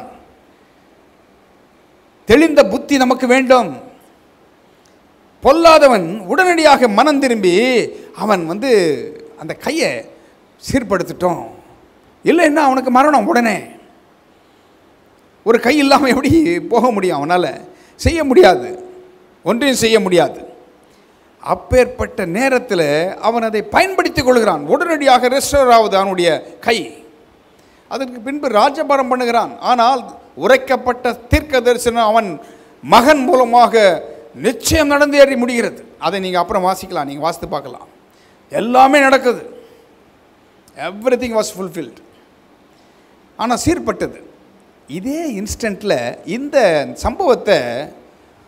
Speaker 1: தெளிந்த புத்தி நமக்கு வேண்டும். பொல்லாதவன் உடனடியாக மனம் திரும்பி அவன் அந்த கையை சீர்படுத்திட்டோம், இல்லைன்னா அவனுக்கு மரணம். உடனே ஒரு கை இல்லாமல் எப்படி போக முடியும்? அவனால் செய்ய முடியாது, ஒன்றையும் செய்ய முடியாது. அப்பேற்பட்ட நேரத்தில் அவன் அதை பயன்படுத்திக் கொள்கிறான். உடனடியாக ரெஸ்டோர் ஆகுது அவனுடைய கை. அதற்கு பின்பு ராஜபாரம் பண்ணுகிறான். ஆனால் உரைக்கப்பட்ட தீர்க்க தரிசனம் அவன் மகன் மூலமாக நிச்சயம் நடந்தேறி முடிகிறது. அதை நீங்கள் அப்புறம் வாசிக்கலாம், நீங்கள் வாசித்து பார்க்கலாம். எல்லாமே நடக்குது. Everything was fulfilled. ஆனால் சீர்பட்டது. இதே இன்ஸ்டன்ட்டில் இந்த சம்பவத்தை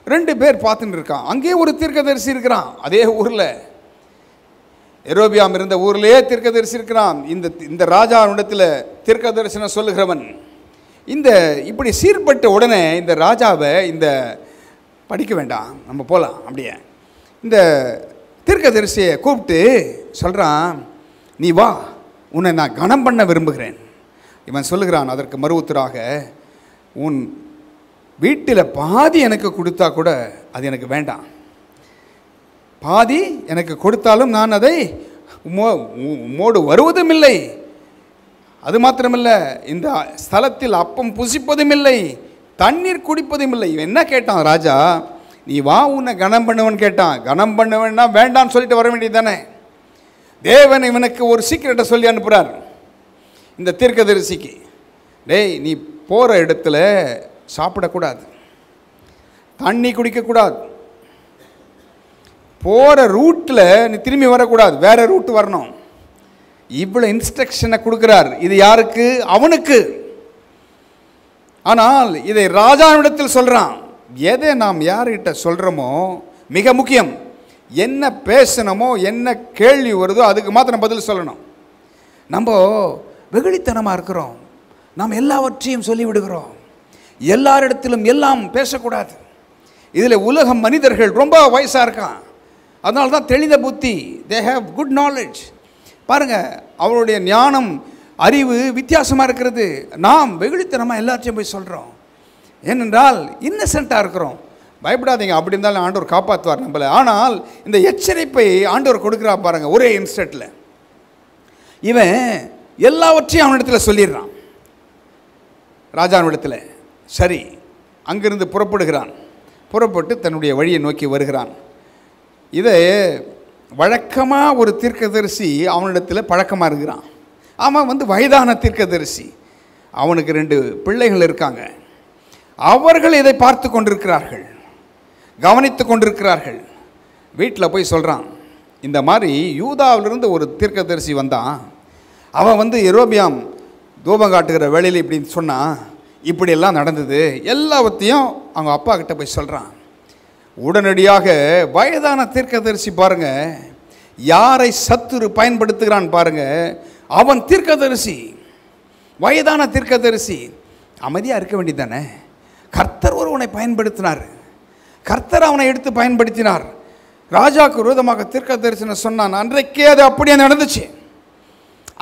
Speaker 1: 2 பேர் பார்த்துட்டு இருக்கான். அங்கே ஒரு தீர்க்கதரிசி இருக்கிறான். அதே ஊரில் எரோபியாம் இருந்த ஊர்லேயே தீர்க்கதரிசி இருக்கிறான். இந்த ராஜாவிடத்தில் தீர்க்க தரிசனம் சொல்லுகிறவன். இப்படி சீர்பட்ட உடனே இந்த ராஜாவை படிக்க வேண்டாம், நம்ம போகலாம். அப்படியே இந்த தீர்க்கதரிசியை கூப்பிட்டு சொல்கிறான், நீ வா, உன்னை நான் கனம் பண்ண விரும்புகிறேன். இவன் சொல்லுகிறான் அதற்கு மறுவுத்தராக, உன் வீட்டில் பாதி எனக்கு கொடுத்தா கூட அது எனக்கு வேண்டாம். பாதி எனக்கு கொடுத்தாலும் நான் அதை உம்மோடு வருவதும் இல்லை. அது மாத்திரமில்லை, இந்த ஸ்தலத்தில் அப்பம் புசிப்பதும் இல்லை, தண்ணீர் குடிப்பதும் இல்லை. இவன் என்ன கேட்டான் ராஜா? நீ வா, உன்னை கனம் பண்ணுவன் கேட்டான். கனம் பண்ணுவேன்னா வேண்டான்னு சொல்லிட்டு வர வேண்டியது தானே. தேவன் இவனுக்கு ஒரு சீக்கிரட்டை சொல்லி அனுப்புகிறார் இந்த தீர்க்கதரிசிக்கு. டேய், நீ போகிற இடத்துல சாப்பிடக்கூடாது, தண்ணி குடிக்கக்கூடாது, போகிற ரூட்டில் நீ திரும்பி வரக்கூடாது, வேற ரூட் வரணும். இவ்வளோ இன்ஸ்ட்ரக்ஷனை கொடுக்குறார். இது யாருக்கு? அவனுக்கு. ஆனால் இதை ராஜாவிடத்தில் சொல்கிறான். எதை நாம் யார்கிட்ட சொல்கிறோமோ மிக முக்கியம். என்ன பேசணுமோ, என்ன கேள்வி வருதோ அதுக்கு மாத்திரம் பதில் சொல்லணும். நம்ம வெகுளித்தனமாக இருக்கிறோம். நாம் எல்லாவற்றையும் சொல்லிவிடுகிறோம். எல்லாரிடத்திலும் எல்லாம் பேசக்கூடாது. இதில் உலக மனிதர்கள் ரொம்ப வயசாக இருக்கான். அதனால தான் தெளிந்த புத்தி, தே ஹேவ் குட் நாலேஜ். பாருங்கள், அவருடைய ஞானம், அறிவு வித்தியாசமாக இருக்கிறது. நாம் வெகுளித்தனமாக எல்லாத்தையும் போய் சொல்கிறோம். ஏனென்றால் இன்னசென்ட்டாக இருக்கிறோம். பயப்படாதீங்க, அப்படி இருந்தாலும் ஆண்டவர் காப்பாற்றுவார் நம்மளை. ஆனால் இந்த எச்சரிப்பை ஆண்டவர் கொடுக்குறா பாருங்கள். ஒரே இன்ஸ்டன்ட்டில் இவன் எல்லாவற்றையும் அவனிடத்தில் சொல்லிடுறான் ராஜாவிடத்தில். சரி, அங்கிருந்து புறப்படுகிறான். புறப்பட்டு தன்னுடைய வழியை நோக்கி வருகிறான். இதை வழக்கமாக ஒரு தீர்க்கதரிசி அவனிடத்தில் பழக்கமாக இருக்கிறான். அவன் வயதான தீர்க்கதரிசி. அவனுக்கு 2 பிள்ளைகள் இருக்காங்க. அவர்கள் இதை பார்த்து கொண்டிருக்கிறார்கள், கவனித்து கொண்டிருக்கிறார்கள். வீட்டில் போய் சொல்கிறான், இந்த மாதிரி யூதாவிலிருந்து ஒரு தீர்க்கதரிசி வந்தான். அவன் எரோபியாம் தூபம் காட்டுகிற வேலையில் இப்படின்னு சொன்னான், இப்படியெல்லாம் நடந்தது. எல்லாவற்றையும் அவங்க அப்பா கிட்ட போய் சொல்கிறான். உடனடியாக வயதான தீர்க்கதரிசி பாருங்க, யாரை சத்துரு பயன்படுத்துகிறான் பாருங்க. அவன் தீர்க்கதரிசி, வயதான தீர்க்கதரிசி. அமைதியாக இருக்க வேண்டியது தானே. கர்த்தர் ஒருவனை பயன்படுத்தினார், கர்த்தர் அவனை எடுத்து பயன்படுத்தினார். ராஜாவுக்கு விரோதமாக தீர்க்க தரிசனம் சொன்னான். அன்றைக்கே அது அப்படியே நடந்துச்சு.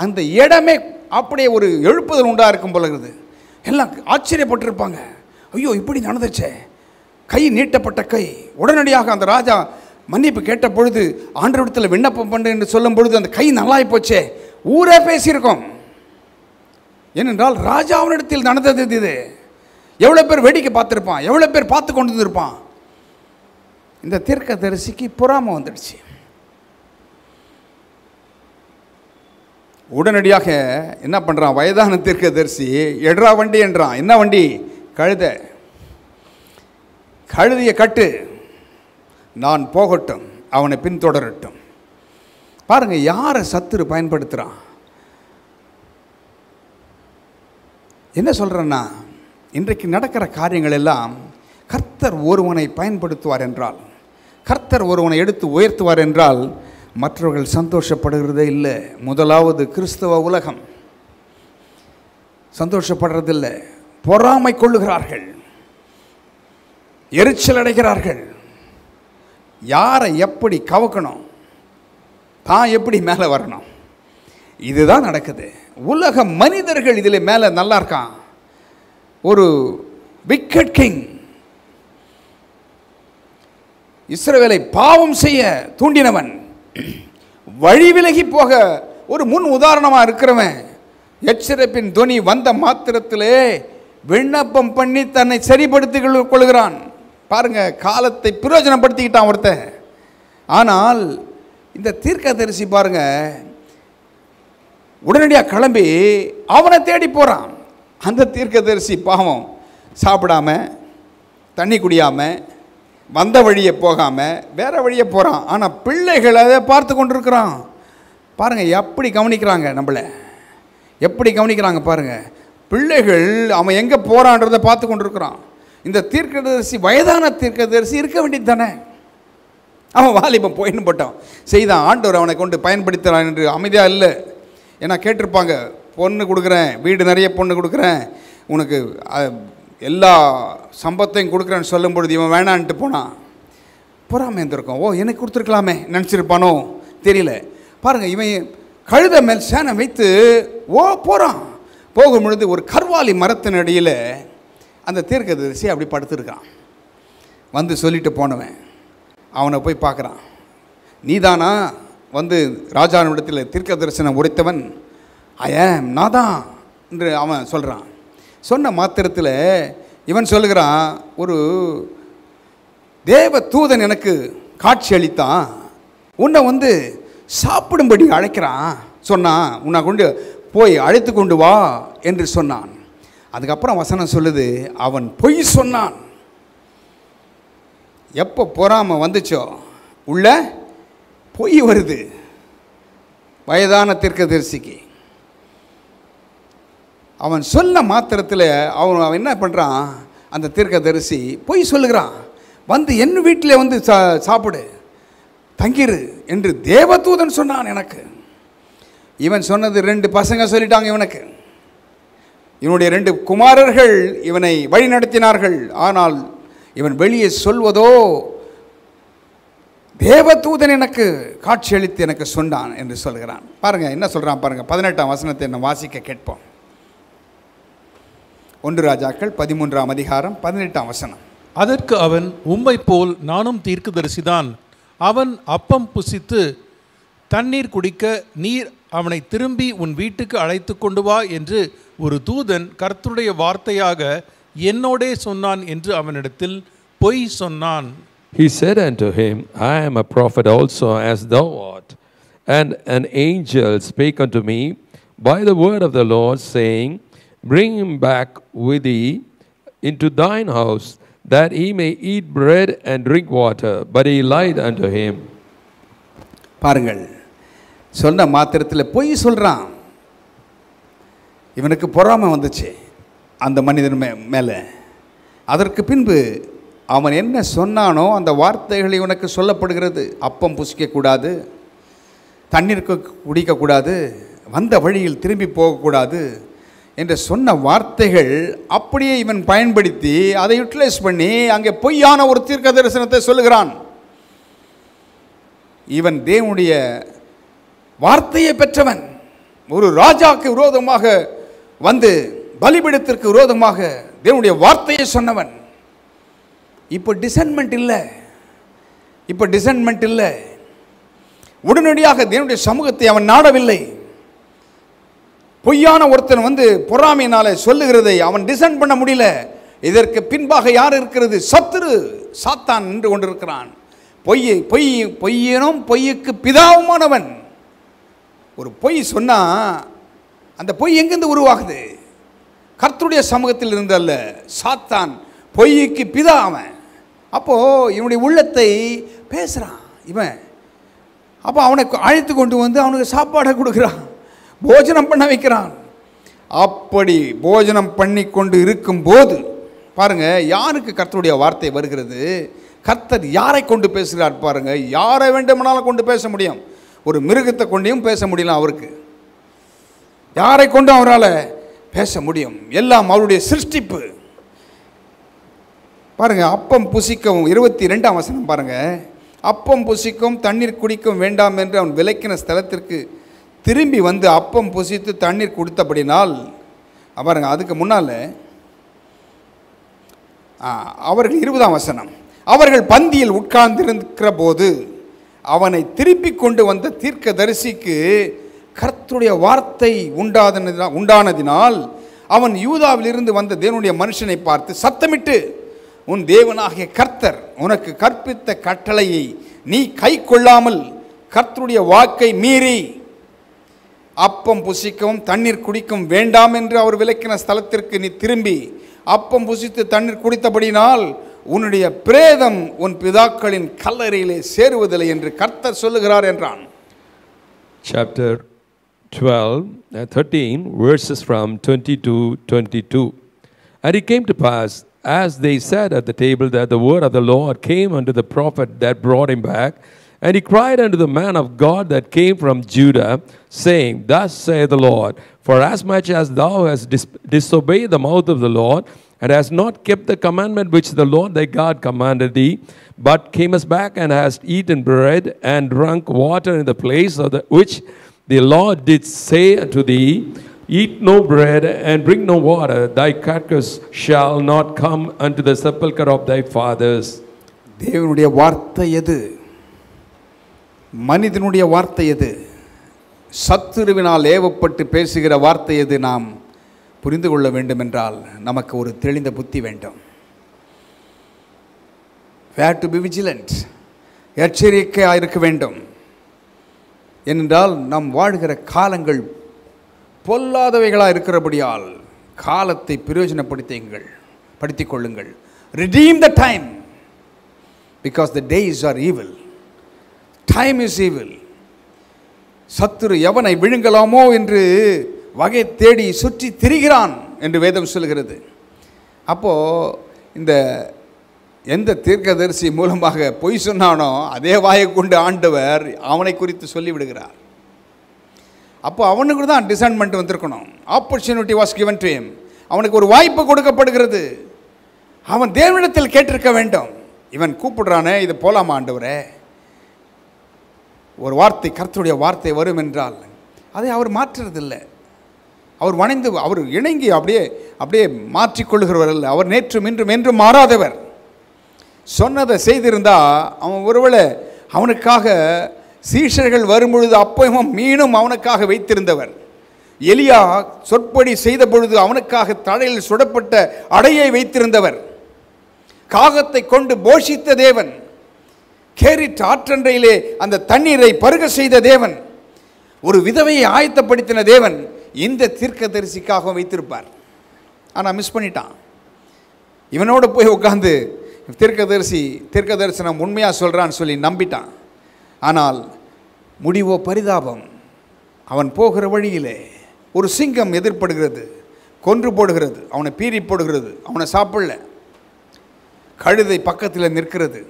Speaker 1: அந்த இடமே அப்படியே ஒரு எழுப்புதல் உண்டாக இருக்கும் போல இருக்குது. எல்லாம் ஆச்சரியப்பட்டிருப்பாங்க. ஐயோ, இப்படி நடந்துச்சே, கை நீட்டப்பட்ட கை. உடனடியாக அந்த ராஜா மன்னிப்பு கேட்ட பொழுது, ஆண்டவரிடத்தில் விண்ணப்பம் பண்ணு என்று சொல்லும் பொழுது அந்த கை நல்லாய் போச்சே. ஊரே பேசியிருக்கோம். ஏனென்றால் ராஜாவினிடத்தில் நடந்தது இது. எவ்வளோ பேர் வேடிக்கை பார்த்துருப்பான், எவ்வளோ பேர் பார்த்து கொண்டு இருப்பான். இந்த தீர்க்கதரிசிக்கு பொறாமை வந்துடுச்சு. உடனடியாக என்ன பண்ணுறான் வயதான தீர்க்கதரிசி, எட்ரா வண்டி என்றான். என்ன வண்டி? கழுதையை கட்டு, நான் போகட்டும், அவனை பின்தொடரட்டும். பாருங்க, யாரை சத்துரு பயன்படுத்துகிறான். என்ன சொல்கிறேன்னா, இன்றைக்கு நடக்கிற காரியங்கள் எல்லாம் கர்த்தர் ஒருவனை பயன்படுத்துவார் என்றால், கர்த்தர் ஒருவனை எடுத்து உயர்த்துவார் என்றால் மற்றவர்கள் சந்தோஷப்படுகிறதே இல்லை. முதலாவது கிறிஸ்தவ உலகம் சந்தோஷப்படுறதில்லை, பொறாமை கொள்ளுகிறார்கள், எரிச்சல் அடைகிறார்கள். யாரை எப்படி கவக்கணும், தான் எப்படி மேலே வரணும், இதுதான் நடக்குது. உலக மனிதர்கள் இதில் மேலே நல்லா இருக்கான். ஒரு விக்கெட் கிங் இஸ்ரவேலை பாவம் செய்ய தூண்டினவன், வழி விலகி போக ஒரு முன் உதாரணமாக இருக்கிறவன், எச்சரிப்பின் துணி வந்த மாத்திரத்திலே விண்ணப்பம் பண்ணி தன்னை சரிப்படுத்திக் கொள்கிறான். பாருங்க, காலத்தை பிரயோஜனப்படுத்திக்கிட்டான் ஒருத்தன். ஆனால் இந்த தீர்க்கதரிசி பாருங்க, உடனடியாக கிளம்பி அவனை தேடி போகிறான். அந்த தீர்க்கதரிசி பாவம் சாப்பிடாம, தண்ணி குடியாமல், வந்த வழியை போகாமல் வேற வழியை போகிறான். ஆனால் பிள்ளைகள் அதை பார்த்து கொண்டிருக்கிறான். பாருங்கள் எப்படி கவனிக்கிறாங்க, நம்மளை எப்படி கவனிக்கிறாங்க பாருங்கள். பிள்ளைகள் அவன் எங்கே போகிறான்றதை பார்த்து கொண்டிருக்கிறான். இந்த தீர்க்கதரிசி, வயதான தீர்க்கதரிசி இருக்க வேண்டியது தானே. அவன் வாலிபம் போயின்னு போட்டான், செய்தான். ஆண்டவர் அவனை கொண்டு பயன்படுத்துகிறான் என்று அமைதியாக இல்லை. ஏன்னா கேட்டிருப்பாங்க, பொண்ணு கொடுக்குறேன், வீடு நிறைய பொண்ணு கொடுக்குறேன், உனக்கு எல்லா சம்பத்தையும் கொடுக்குறேன்னு சொல்லும் பொழுது இவன் வேணான்ட்டு போனான். பொறாமை இருந்திருக்கும். ஓ, எனக்கு கொடுத்துருக்கலாமே நினச்சிருப்பானோ தெரியல. பாருங்கள், இவன் கழுத மேல் சேனை வைத்து போகிறான். போகும் பொழுது ஒரு கர்வாலி மரத்தின் அடியில் அந்த தீர்க்கதரிசி அப்படி படுத்துருக்கான். வந்து சொல்லிட்டு போனவன் அவனை போய் பார்க்குறான். நீதானா வந்து ராஜாவிடத்தில் தீர்க்க தரிசனம் உரைத்தவன்? நான் தான் என்று அவன் சொல்கிறான். சொன்ன மாத்திரத்தில் இவன் சொல்லுகிறான், ஒரு தேவ தூதன் எனக்கு காட்சி அளித்தான், உன்னை வந்து சாப்பிடும்படி அழைக்கிறான் சொன்னான், உன்னை கொண்டு போய் அழைத்து கொண்டு வா என்று சொன்னான். அதுக்கப்புறம் வசனம் சொல்லுது, அவன் பொய் சொன்னான். எப்போ பொறாமை வந்துச்சோ உள்ள பொய் வருது. வயதான தீர்க்கதரிசிக்கு அவன் சொன்ன மாத்திரத்தில் அவன் என்ன பண்ணுறான், அந்த தீர்க்கதரிசி பொய் சொல்லுகிறான். வந்து என் வீட்டில் வந்து சாப்பிடு, தங்கிரு என்று தேவதூதன் சொன்னான் எனக்கு. இவன் சொன்னது 2 பசங்க சொல்லிட்டாங்க இவனுக்கு. இவனுடைய 2 குமாரர்கள் இவனை வழி நடத்தினார்கள். ஆனால் இவன் வெளியே சொல்வதோ, தேவதூதன் எனக்கு காட்சி அளித்து எனக்கு சொன்னான் என்று சொல்கிறான். பாருங்க என்ன சொல்றான் பாருங்க. 18ஆம் வசனத்தை என்ன வாசிக்க கேட்போம். 1 ராஜாக்கள் 13ஆம் அதிகாரம் 18ஆம் வசனம்.
Speaker 3: அதற்கு அவன், உம்மை போல் நானும் தீர்க்கதரிசிதான். அவன் அப்பம் புசித்து தண்ணீர் குடிக்க நீர் அவனை திரும்பி உன் வீட்டுக்கு அழைத்து கொண்டு வா என்று ஒரு தூதன் கர்த்தருடைய வார்த்தையாக என்னோடே சொன்னான் என்று அவனிடத்தில் பொய் சொன்னான்.
Speaker 2: He said unto him, I am a prophet also, as thou art. And an angel spake unto me by the word of the Lord, saying, Bring him back with thee into thine house, that he may eat bread and drink water. But he lied unto him.
Speaker 1: பாருங்கள், சொன்ன மாத்திரத்தில் பொய் சொல்கிறான். இவனுக்கு பொறாமை வந்துச்சு அந்த மனிதன் மேலே. அதற்கு பின்பு அவன் என்ன சொன்னானோ அந்த வார்த்தைகள் இவனுக்கு சொல்லப்படுகிறது. அப்பம் புசிக்கக்கூடாது, தண்ணீர் குடிக்கக்கூடாது, வந்த வழியில் திரும்பி போகக்கூடாது என்று சொன்ன வார்த்தைகள் அப்படியே இவன் பயன்படுத்தி அதை யூட்டிலைஸ் பண்ணி அங்கே பொய்யான ஒரு தீர்க்க தரிசனத்தை சொல்லுகிறான். இவன் தேவனுடைய வார்த்தையை பெற்றவன். ஒரு ராஜாவுக்கு விரோதமாக வந்து பலிபீடத்திற்கு விரோதமாக தேவனுடைய வார்த்தையை சொன்னவன். இப்போ டிசைன்மெண்ட் இல்லை, உடனடியாக தேவனுடைய சமூகத்தை அவன் நாடவில்லை. பொய்யான ஒருத்தன் வந்து பொறாமையினால சொல்லுகிறதை அவன் டிசைன் பண்ண முடியல. இதற்கு பின்பாக யார் இருக்கிறது? சத்துரு சாத்தான் நின்று கொண்டிருக்கிறான். பொய்யனும் பொய்யுக்கு பிதாவுமானவன். ஒரு பொய் சொன்னா அந்த பொய் எங்கிருந்து உருவாகுது? கர்த்தருடைய சமூகத்தில் இருந்து அல்ல. சாத்தான் பொய்யுக்கு பிதா அவன். அப்போ இவனுடைய உள்ளத்தை பேசுறான் இவன். அப்போ அவனை அழைத்து கொண்டு வந்து அவனுக்கு சாப்பாடை கொடுக்குறான், போஜனம் பண்ண வைக்கிறான். அப்படி போஜனம் பண்ணி கொண்டு இருக்கும்போது பாருங்க, யாருக்கு கர்த்தருடைய வார்த்தை வருகிறது? கர்த்தர் யாரை கொண்டு பேசுகிறார் பாருங்க. யாரை வேண்டுமானாலும் கொண்டு பேச முடியும். ஒரு மிருகத்தை கொண்டையும் பேச முடியலாம் அவருக்கு. யாரை கொண்டும் அவரால் பேச முடியும். எல்லாம் அவருடைய சிருஷ்டிப்பு. பாருங்க, அப்பம் புசிக்கவும் 22ஆம் வசனம் பாருங்க. அப்பம் புசிக்கும் தண்ணீர் குடிக்கும் வேண்டாம் என்று அவன் விலக்கின ஸ்தலத்திற்கு திரும்பி வந்து அப்பம் புசித்து தண்ணீர் குடித்தபடினால் பாருங்க, அதுக்கு முன்னால் அவர்கள் 20ஆம் வசனம், அவர்கள் பந்தியில் உட்கார்ந்திருக்கிற போது அவனை திருப்பி கொண்டு வந்த தீர்க்கதரிசிக்கு கர்த்தருடைய வார்த்தை உண்டானதினால் அவன் யூதாவிலிருந்து வந்த தேவனுடைய மனுஷனை பார்த்து சத்தமிட்டு, உன் தேவனாகிய கர்த்தர் உனக்கு கற்பித்த கட்டளையை நீ கை கொள்ளாமல் கர்த்தருடைய வாக்கை மீறி அப்பம் புசிக்கவும் தண்ணீர் குடிக்கும் வேண்டாம் என்று அவர் விலக்கின ஸ்தலத்திற்கு நீ திரும்பி அப்பம் புசித்து தண்ணீர் குடித்தபடினால் உன்னுடைய பிரேதம் உன் பிதாக்களின் கல்லறையிலே சேருவதில்லை என்று கர்த்தர் சொல்லுகிறார் என்றான்.
Speaker 2: Chapter 12, 13 verses from 20 to 22. And it came to pass, as they sat at the table, that the word of the Lord came unto the prophet that brought him back. And he cried unto the man of God that came from Judah, saying, Thus saith the Lord, for as much as thou hast disobeyed the mouth of the Lord, and hast not kept the commandment which the Lord thy God commanded thee, but camest back and hast eaten bread and drunk water in the place of which the Lord did say unto thee, Eat no bread and drink no water, thy carcass shall not come unto the sepulchre of thy fathers.
Speaker 1: தேவனுடைய வார்த்தை எது? மனிதனுடைய வார்த்தை எது? சத்துருவினால் ஏவப்பட்டு பேசுகிற வார்த்தை எது? நாம் புரிந்து கொள்ள வேண்டும் என்றால் நமக்கு ஒரு தெளிந்த புத்தி வேண்டும். We have to be vigilant. எச்சரிக்கையாக இருக்க வேண்டும். ஏனென்றால் நாம் வாழ்கிற காலங்கள் பொல்லாதவைகளாக இருக்கிறபடியால் காலத்தை பிரயோஜனப்படுத்திக் கொள்ளுங்கள். Redeem the time, because the days are evil. Time is evil. சத்துரு எவனை விழுங்கலாமோ என்று வகை தேடி சுற்றி திரிகிறான் என்று வேதம் சொல்கிறது. அப்போது இந்த எந்த தீர்க்கதரிசி மூலமாக பொய் சொன்னானோ அதே வாயை கொண்டு ஆண்டவர் அவனை குறித்து சொல்லிவிடுகிறார். அப்போ அவனுக்கு தான் டிசைன்மெண்ட் வந்திருக்கணும். Opportunity was given to him. அவனுக்கு ஒரு வாய்ப்பு கொடுக்கப்படுகிறது. அவன் தேவனிடத்தில் கேட்டிருக்க வேண்டும். இவன் கூப்பிடுறானே, இது போலாமா ஆண்டவரே? ஒரு வார்த்தை, கர்த்தருடைய வார்த்தை வரும் என்றால் அதை அவர் மாற்றுறதில்லை. அவர் வணைந்து, அவர் இணங்கி அப்படியே மாற்றிக்கொள்கிறவர் அல்ல. அவர் நேற்றும் இன்றும் என்றும் மாறாதவர். சொன்னதை செய்திருந்தால் அவன் ஒருவேளை அவனுக்காக சீஷர்கள் வரும்பொழுது அப்பமும் மீனும் அவனுக்காக வைத்திருந்தவர். எலியா சொற்படி செய்த பொழுது அவனுக்காக தலையில் சுடப்பட்ட அடையை வைத்திருந்தவர். காகத்தை கொண்டு போஷித்த தேவன், கேரிட் ஆற்றண்டையிலே அந்த தண்ணீரை பருக செய்த தேவன், ஒரு விதவையை ஆயத்தப்படுத்தின தேவன் இந்த தீர்க்கதரிசிக்காக வைத்திருப்பார். ஆனால் மிஸ் பண்ணிட்டான். இவனோட போய் உட்காந்து தீர்க்க தரிசனம் உண்மையாக சொல்கிறான்னு சொல்லி நம்பிட்டான். ஆனால் முடிவோ பரிதாபம். அவன் போகிற வழியிலே ஒரு சிங்கம் எதிர்படுகிறது, கொன்று போடுகிறது, அவனை பீறி போடுகிறது. அவனை சாப்பிடல. கழுதை பக்கத்தில் நிற்கிறது.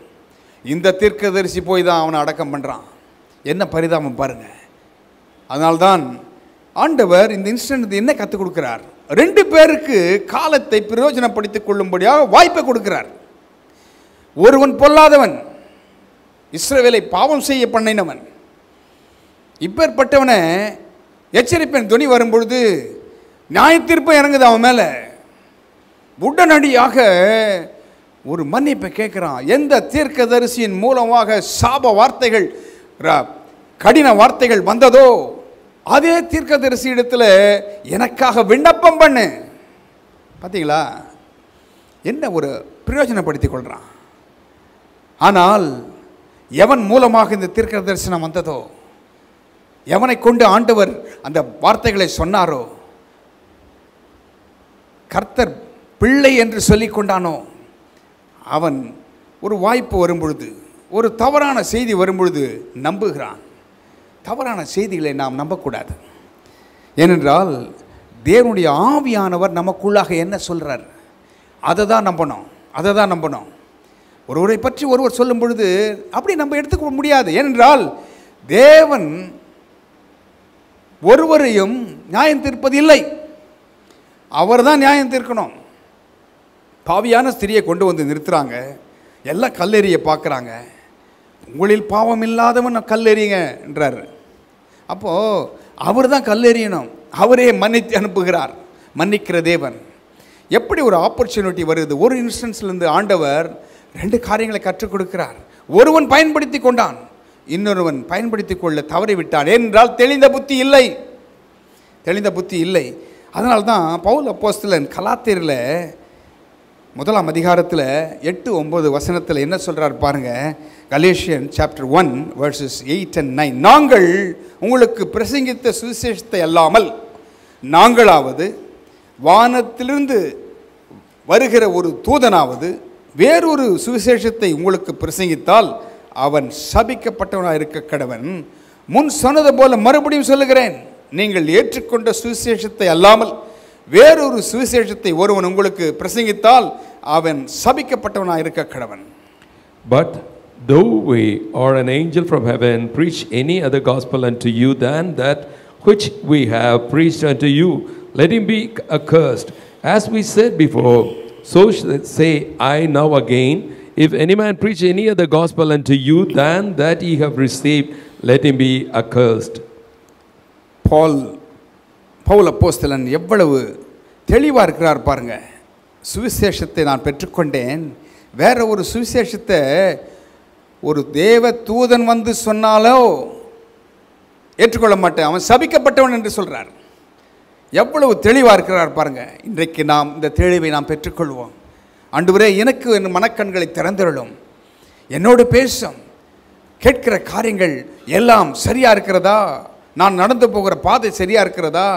Speaker 1: இந்த தீர்க்கதரிசி போய் தான் அவனை அடக்கம் பண்ணுறான். என்ன பரிதாபம் பாருங்க. அதனால்தான் ஆண்டவர் இந்த இன்ஸ்டன்ட் என்ன கற்றுக் கொடுக்கிறார்? 2 பேருக்கு காலத்தை பிரயோஜனப்படுத்திக் கொள்ளும்படியாக வாய்ப்பை கொடுக்கிறார். ஒருவன் பொல்லாதவன், இஸ்ரவேலை பாவம் செய்ய பண்ணினவன். இப்பேற்பட்டவனை எச்சரிப்பின் துணி வரும்பொழுது நியாயத்தீர்ப்பு இறங்குது அவன் மேலே. உடனடியாக ஒரு மன்னிப்பை கேட்குறான். எந்த தீர்க்கதரிசியின் மூலமாக சாப வார்த்தைகள், கடின வார்த்தைகள் வந்ததோ அதே தீர்க்கதரிசி இடத்துல எனக்காக விண்ணப்பம் பண்ணு. பார்த்தீங்களா, என்ன ஒரு பிரயோஜனப்படுத்திக் கொள்கிறான். ஆனால் எவன் மூலமாக இந்த தீர்க்க தரிசனம் வந்ததோ, எவனை கொண்டு ஆண்டவர் அந்த வார்த்தைகளை சொன்னாரோ, கர்த்தர் பிள்ளை என்று சொல்லிக் கொண்டானோ, அவன் ஒரு வாய்ப்பு வரும்பொழுது, ஒரு தவறான செய்தி வரும்பொழுது நம்புகிறான். தவறான செய்திகளை நாம் நம்பக்கூடாது. ஏனென்றால் தேவனுடைய ஆவியானவர் நமக்குள்ளாக என்ன சொல்கிறார் அதை தான் நம்பணும். ஒருவரை பற்றி ஒருவர் சொல்லும் பொழுது அப்படி நம்ம எடுத்துக்க முடியாது. ஏனென்றால் தேவன் ஒருவரையும் நியாயம் தீர்ப்பது இல்லை, அவர் தான் நியாயம் தீர்க்கணும். பாவியான ஸ்திரியை கொண்டு வந்து நிறுத்துறாங்க, எல்லாம் கல்லெறிய பார்க்குறாங்க. உங்களில் பாவம் இல்லாதவன் கல்லெறியுங்க என்றார். அப்போது அவர் தான் கல்லெறியணும், அவரே மன்னித்து அனுப்புகிறார், மன்னிக்கிற தேவன். எப்படி ஒரு ஆப்பர்ச்சுனிட்டி வருது, ஒரு இன்ஸ்டன்ஸ்லேருந்து ஆண்டவர் 2 காரியங்களை கற்றுக் கொடுக்கிறார். ஒருவன் பயன்படுத்தி கொண்டான், இன்னொருவன் பயன்படுத்தி கொள்ள தவறிவிட்டான். ஏனென்றால் தெளிந்த புத்தி இல்லை. அதனால தான் பவுல் அப்போஸ்தலன் கலாத்தியரில் 1 அதிகாரத்தில் 8-9 வசனத்தில் என்ன சொல்கிறார் பாருங்க. Galatians chapter 1 verses 8 and 9. நாங்கள் உங்களுக்கு பிரசங்கித்த சுவிசேஷத்தை அல்லாமல் நாங்களாவது வானத்திலிருந்து வருகிற ஒரு தூதனாவது வேறொரு சுவிசேஷத்தை உங்களுக்கு பிரசங்கித்தால் அவன் சபிக்கப்பட்டவனாக இருக்க கடவன். முன் சொன்னது போல மறுபடியும் சொல்லுகிறேன், நீங்கள் ஏற்றுக்கொண்ட சுவிசேஷத்தை அல்லாமல் வேறொரு சுவிசேஷத்தை ஒருவன் உங்களுக்கு பிரசங்கித்தால் அவன் சபிக்கப்பட்டவனாக இருக்க கடவன்.
Speaker 2: But though we or an angel from heaven preach any other gospel unto you than that which we have preached unto you, let him be accursed. As we said before, so say I now again, if any man preach any other gospel unto you than that ye have received, let him be accursed.
Speaker 1: Pavul அப்போஸ்தலன் எவ்வளவு தெளிவாக இருக்கிறார் பாருங்க. சுவிசேஷத்தை நான் பெற்றுக்கொண்டேன், வேற ஒரு சுவிசேஷத்தை ஒரு தேவ தூதன் வந்து சொன்னாலோ ஏற்றுக்கொள்ள மாட்டேன், அவன் சபிக்கப்பட்டவன் என்று சொல்கிறார். எவ்வளவு தெளிவாக இருக்கிறார் பாருங்க. இன்றைக்கு நாம் இந்த தெளிவை நாம் பெற்றுக்கொள்வோம். ஆண்டவரே, எனக்கு என் மனக்கண்களை திறந்திரளும், என்னோடு பேசும், கேட்கிற காரியங்கள் எல்லாம் சரியாக இருக்கிறதா, நான் நடந்து போகிற பாதை சரியாக இருக்கிறதா,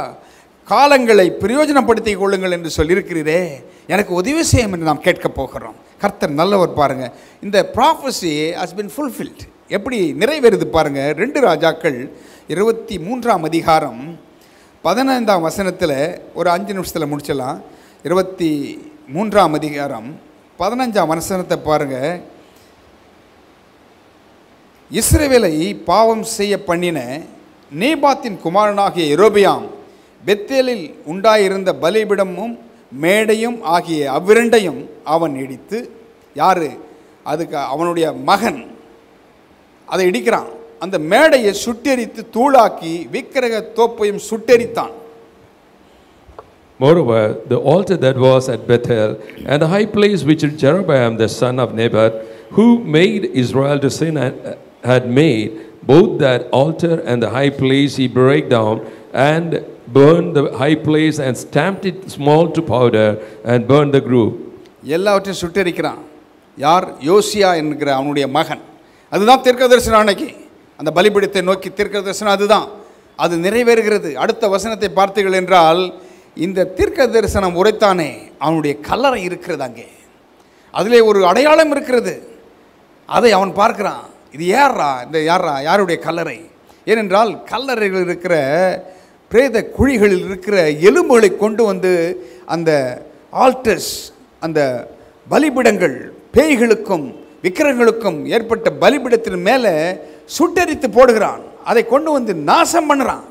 Speaker 1: காலங்களை பிரயோஜனப்படுத்திக் கொள்ளுங்கள் என்று சொல்லியிருக்கிறீரே, எனக்கு உதவி செய்யும் என்று நாம் கேட்க போகிறோம். கர்த்தர் நல்லவர் பாருங்க. இந்த ப்ராஃபஸி ஹஸ் பின் ஃபுல்ஃபில்ட். எப்படி நிறைவேறுது பாருங்க. 2 ராஜாக்கள் 23 அதிகாரம் 15 வசனத்தில் ஒரு 5 நிமிஷத்தில் முடிச்சிடலாம். 23 அதிகாரம் 15 வசனத்தை பாருங்க. இஸ்ரவேலை பாவம் செய்ய பண்ணின நேபாத்தின் குமாரனாகிய யெரொபெயாம் பெத்தேலில் உண்டாயிருந்த பலிபீடமும் மேடையும் ஆகிய அவ்விரண்டையும் அவன் இடித்து, யாரு? அதுக்கு அவனுடைய மகன் அதை இடிக்கிறான். அந்த மேடையை சுட்டெரித்து தூளாக்கி விக்கிரக தோப்பையும் சுட்டெரித்தான்.
Speaker 2: Moreover, the altar that was at Bethel and the high place which Jeroboam the son of Nebat, who made Israel to sin, had made, both that altar and the high place he brake down and burned the high place and stamped it small to powder and burned the grove.
Speaker 1: எல்லாவற்றையும் சுட்டெரிக்கிறான். யார்? யோசியா என்கிற அவனுடைய மகன். அதுதான் தீர்க்கதரிசனம். அன்னைக்கு அந்த பலிபீடத்தை நோக்கி தீர்க்கதரிசனம் அதுதான், அது நிறைவேறுகிறது. அடுத்த வசனத்தை பார்த்தீர்கள் என்றால், இந்த தீர்க்கதரிசனம் உரைத்தானே, அவனுடைய கல்லறை இருக்கிறது அங்கே, அதிலே ஒரு அடையாளம் இருக்கிறது. அதை அவன் பார்க்கிறான். இது யாருடைய கல்லறை? ஏனென்றால் கல்லறைகள் இருக்கிற பிரேத குழிகளில் இருக்கிற எலும்புகளை கொண்டு வந்து அந்த ஆல்டர்ஸ், அந்த பலிபீடங்கள், பேய்களுக்கும் விக்கிரகங்களுக்கும் ஏற்பட்ட பலிபீடத்தின் மேலே சுட்டெரித்து போடுகிறான். அதை கொண்டு வந்து நாசம் பண்ணுறான்.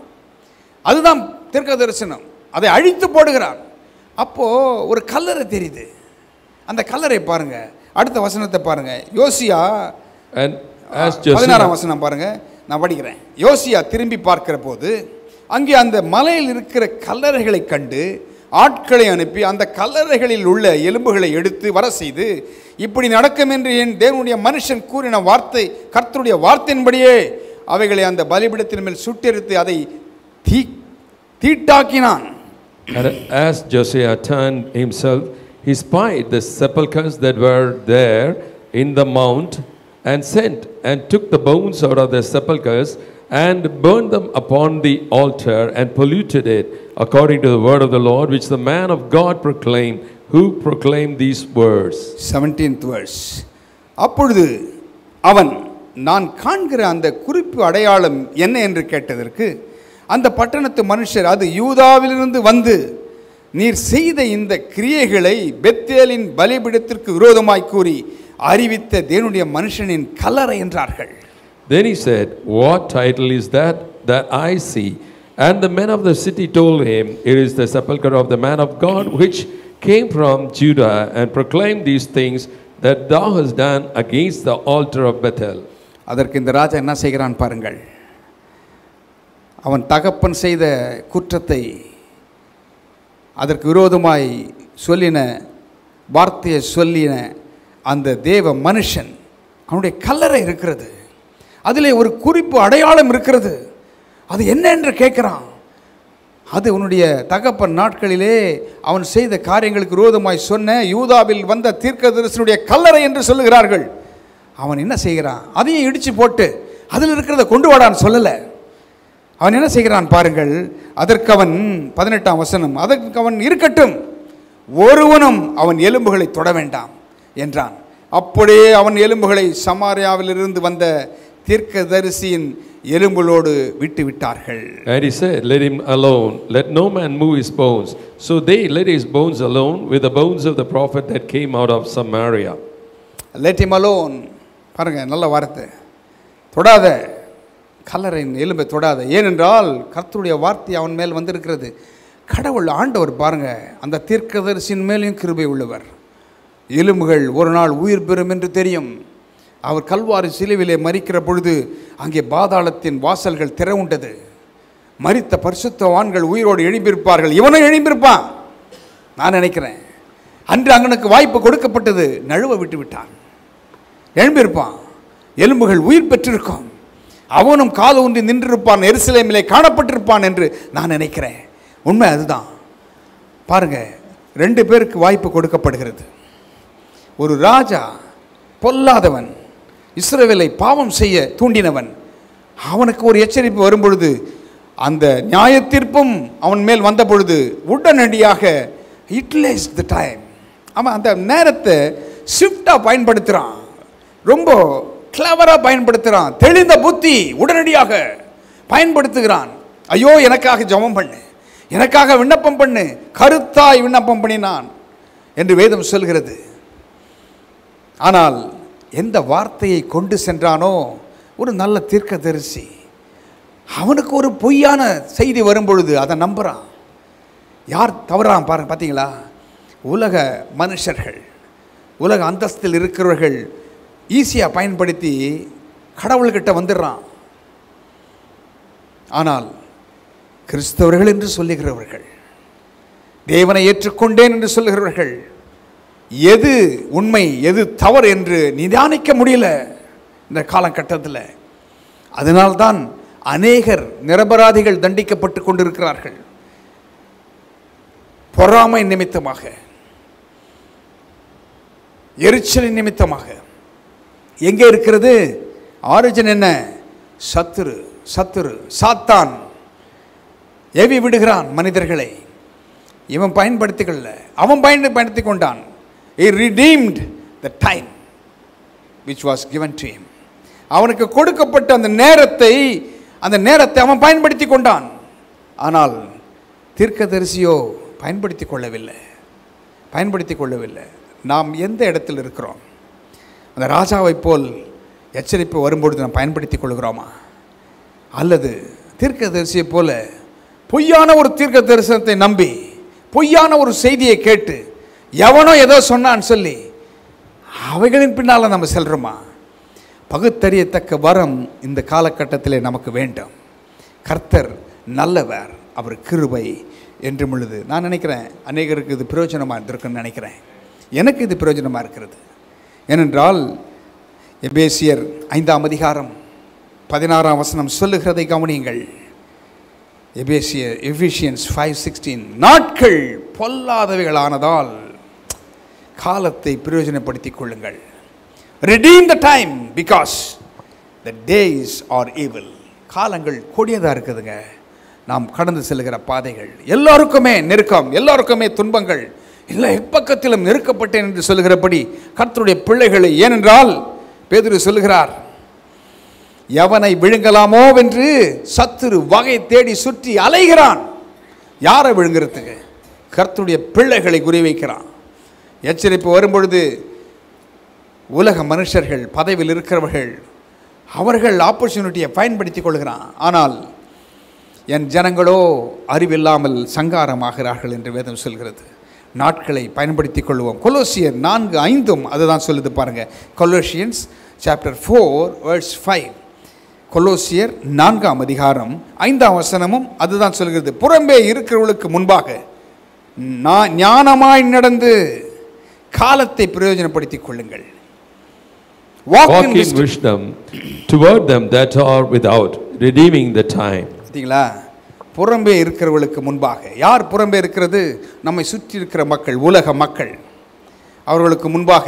Speaker 1: அதுதான் தீர்க்க தரிசனம். அதை அழித்து போடுகிறான். அப்போது ஒரு கல்லறை தெரியுது. அந்த கல்லறை பாருங்க. அடுத்த வசனத்தை பாருங்க. யோசியா 16 வசனம் பாருங்க, நான் படிக்கிறேன். யோசியா திரும்பி பார்க்கிற போது அங்கே அந்த மலையில் இருக்கிற கல்லறைகளை கண்டு ஆட்களை அனுப்பி அந்த கல்லறைகளில் உள்ள எலும்புகளை எடுத்து வர செய்து, இப்படி நடக்கும் என்று என் தேவனுடைய மனுஷன் கூறின வார்த்தை, கர்த்தருடைய வார்த்தையின்படியே அவைகளை அந்த பலிபீடத்தின் மேல் சுட்டெரித்து அதை தீட்டாக்கினான்.
Speaker 2: As Josiah turned himself, he spied the sepulchres that were there in the mount, and sent and took the bones out of the sepulchres and burned them upon the altar and polluted it, according to the word of the Lord, which the man of God proclaimed, who proclaimed these words.
Speaker 1: 17th verse. அப்பொழுது அவன், நான் காண்கிற அந்த குறிப்பு அடையாளம் என்ன என்று கேட்டதற்கு, அந்த பட்டணத்து மனுஷர், அது யூதாவிலிருந்து வந்து நீர் செய்த இந்த கிரியைகளை பெத்தேலின் பலிபீடத்திற்கு விரோதமாய் கூறி அறிவித்த தேவனுடைய மனுஷனின் கல்லறை என்றார்கள்.
Speaker 2: Then he said, "What title is that I see?" And the men of the city told him, "It is the sepulchre of the man of God which came from Judah and proclaimed these things that thou hast done against the altar of Bethel."
Speaker 1: அதற்கு இந்த ராஜா என்ன செய்கிறான் பாருங்கள். அவன் தகப்பன் செய்த குற்றத்தை, அதற்கு விரோதமாய் சொல்லின வார்த்தையை சொல்லின அந்த தேவ மனுஷன், அவனுடைய கல்லறை இருக்கிறது. அதிலே ஒரு குறிப்பு அடையாளம் இருக்கிறது. அது என்ன என்று கேட்குறான். அது உன்னுடைய தகப்பன் நாட்களிலே அவன் செய்த காரியங்களுக்கு விரோதமாய் சொன்ன யூதாவில் வந்த தீர்க்கதரிசனுடைய கல்லறை என்று சொல்லுகிறார்கள். அவன் என்ன செய்கிறான்? அதையும் இடித்து போட்டு அதில் இருக்கிறத கொண்டு வாடான்னு சொல்லலை. அவன் என்ன செய்கிறான் பாருங்கள். அதற்கு அவன் 18ஆம் வசனம், அதற்கு அவன் இருக்கட்டும், ஒருவனும் அவன் எலும்புகளை தொட வேண்டாம் என்றான். அப்படியே அவன் எலும்புகளை சமாரியாவிலிருந்து வந்த தீர்க்கதரிசியின் எலும்புகளோடு விட்டு விட்டார்கள்.
Speaker 2: And he said, "Let him alone, let no man move his bones." So they let his bones alone with the bones of the prophet that came out of Samaria.
Speaker 1: Let him alone. பாருங்க, நல்ல வார்த்தை. தொடாத, கல்லறையின் எலும்பை தொடாத. ஏனென்றால் கர்த்தருடைய வார்த்தை அவன் மேல் வந்திருக்கிறது. கடவுள் ஆண்டவர் பாருங்க, அந்த தீர்க்கதரிசியின் மேலேயும் கிருபை உள்ளவர். எலும்புகள் ஒரு நாள் உயிர் பெறும் என்று தெரியும். அவர் கல்வாரி சிலுவிலே மரிக்கிற பொழுது அங்கே பாதாளத்தின் வாசல்கள் திறவுண்டது. மரித்த பரிசுத்தவான்கள் உயிரோடு எழும்பியிருப்பார்கள். இவனும் எழும்பியிருப்பான் நான் நினைக்கிறேன். அன்று அங்கனுக்கு வாய்ப்பு கொடுக்கப்பட்டது, நழுவ விட்டு விட்டான். எழும்பியிருப்பான், எலும்புகள் உயிர் பெற்றிருக்கும். அவனும் காது ஊன்றி நின்றிருப்பான், எருசலேமிலே காணப்பட்டிருப்பான் என்று நான் நினைக்கிறேன். உண்மை அதுதான். பாருங்க, 2 பேருக்கு வாய்ப்பு கொடுக்கப்படுகிறது. ஒரு ராஜா பொல்லாதவன், இஸ்ரவேலை பாவம் செய்ய தூண்டினவன். அவனுக்கு ஒரு எச்சரிப்பு வரும்பொழுது, அந்த நியாய தீர்ப்பும் அவன் மேல் வந்த பொழுது உடனடியாக யூட்டிலைஸ் த டைம், அவன் அந்த நேரத்தை ஷிஃப்டாக பயன்படுத்துகிறான். ரொம்ப கிளவராக பயன்படுத்துகிறான். தெளிந்த புத்தி உடனடியாக பயன்படுத்துகிறான். ஐயோ, எனக்காக ஜெபம் பண்ணு, எனக்காக விண்ணப்பம் பண்ணு, கருத்தாய் விண்ணப்பம் பண்ணினான் என்று வேதம் சொல்கிறது. ஆனால் எந்த வார்த்தையை கொண்டு சென்றானோ, ஒரு நல்ல தீர்க்கதரிசி, அவனுக்கு ஒரு பொய்யான செய்தி வரும்பொழுது அதை நம்புகிறான். யார் தவறான் பாருங்க. பார்த்தீங்களா, உலக மனுஷர்கள், உலக அந்தஸ்தில் இருக்கிறவர்கள் ஈஸியாக பயன்படுத்தி கடவுள்கிட்ட வந்துடுறான். ஆனால் கிறிஸ்தவர்கள் என்று சொல்லுகிறவர்கள், தேவனை ஏற்றுக்கொண்டேன் என்று சொல்லுகிறவர்கள், எது உண்மை எது தவறு என்று நிதானிக்க முடியல இந்த காலகட்டத்தில். அதனால்தான் அநேகர் நிரபராதிகள் தண்டிக்கப்பட்டு கொண்டிருக்கிறார்கள். பொறாமை நிமித்தமாக, எரிச்சலின் நிமித்தமாக. எங்கே இருக்கிறது ஆரிஜின்? என்ன? சத்துரு, சத்துரு சாத்தான் ஏவி விடுகிறான் மனிதர்களை. இவன் பயன்படுத்திக்கொள்ள, அவன் பயன்படுத்தி கொண்டான். He redeemed the time which was given to him. அவனுக்கு கொடுக்கப்பட்ட அந்த நேரத்தை அவன் பயன்படுத்தி கொண்டான். ஆனால் தீர்க்கதரிசியோ பயன்படுத்தி கொள்ளவில்லை. நாம் எந்த இடத்தில் இருக்கிறோம்? அந்த ராஜாவை போல் எச்சரிப்பு வரும்பொழுது நாம் பயன்படுத்தி கொள்கிறோமா? அல்லது தீர்க்கதரிசியை போல பொய்யான ஒரு தீர்க்க தரிசனத்தை நம்பி, பொய்யான ஒரு செய்தியை கேட்டு, எவனோ ஏதோ சொன்னான்னு சொல்லி அவைகளின் பின்னால் நம்ம செல்றோமா? பகுத்தறியத்தக்க வரம் இந்த காலகட்டத்தில் நமக்கு வேண்டும். கர்த்தர் நல்லவர், அவர் கிருபை என்றும் உள்ளது. நான் நினைக்கிறேன் அநேகருக்கு இது பிரயோஜனமாக இருந்திருக்குன்னு நினைக்கிறேன். எனக்கு இது பிரயோஜனமாக இருக்கிறது. ஏனென்றால் எபேசியர் 5ஆம் அதிகாரம் 16ஆம் வசனம் சொல்லுகிறதை கவனியுங்கள். எபேசியன்ஸ் 5:16, நாட்கள் பொல்லாதவைகளானதால் காலத்தை பிரயோஜனப்படுத்திக் கொள்ளுங்கள். Redeem the time because the days are evil. காலங்கள் கொடியதாக இருக்குதுங்க. நாம் கடந்து செல்கிற பாதைகள் எல்லாருக்குமே நெருக்கம், எல்லாருக்குமே துன்பங்கள், எல்லா எப்பக்கத்திலும் நெருக்கப்பட்டேன் என்று சொல்லுகிறபடி கர்த்தருடைய பிள்ளைகளை. ஏனென்றால் பேதுரு சொல்லுகிறார், எவனை விழுங்கலாமோ என்று சத்துரு வகை தேடி சுற்றி அலைகிறான். யாரை விழுங்கிறதுக்கு? கர்த்தருடைய பிள்ளைகளை குறிவைக்கிறான். எச்சரிப்பு வரும்பொழுது உலக மனுஷர்கள், பதவியில் இருக்கிறவர்கள், அவர்கள் ஆப்பர்ச்சுனிட்டியை பயன்படுத்தி கொள்கிறான். ஆனால் என் ஜனங்களோ அறிவில்லாமல் சங்காரமாகிறார்கள் என்று வேதம் சொல்கிறது. நாட்களை பயன்படுத்தி கொள்வோம். கொலோசியர் 4:5 அதுதான் சொல்லுது பாருங்க. Colossians chapter 4:5. கொலோசியர் 4ஆம் அதிகாரம் 5ஆம் வசனமும் அதுதான் சொல்கிறது. புறம்பே இருக்கிறவர்களுக்கு முன்பாக ஞானமாய் நடந்து காலத்தை பிரயோஜனப்படுத்திக் கொள்ளுங்கள்.
Speaker 2: Walk in wisdom toward them that are without, redeeming the time. பார்த்தீங்களா?
Speaker 1: புறம்பே இருக்கிறவர்களுக்கு முன்பாக. யார் புறம்பே இருக்கிறது? நம்மை சுற்றி இருக்கிற மக்கள், உலக மக்கள். அவர்களுக்கு முன்பாக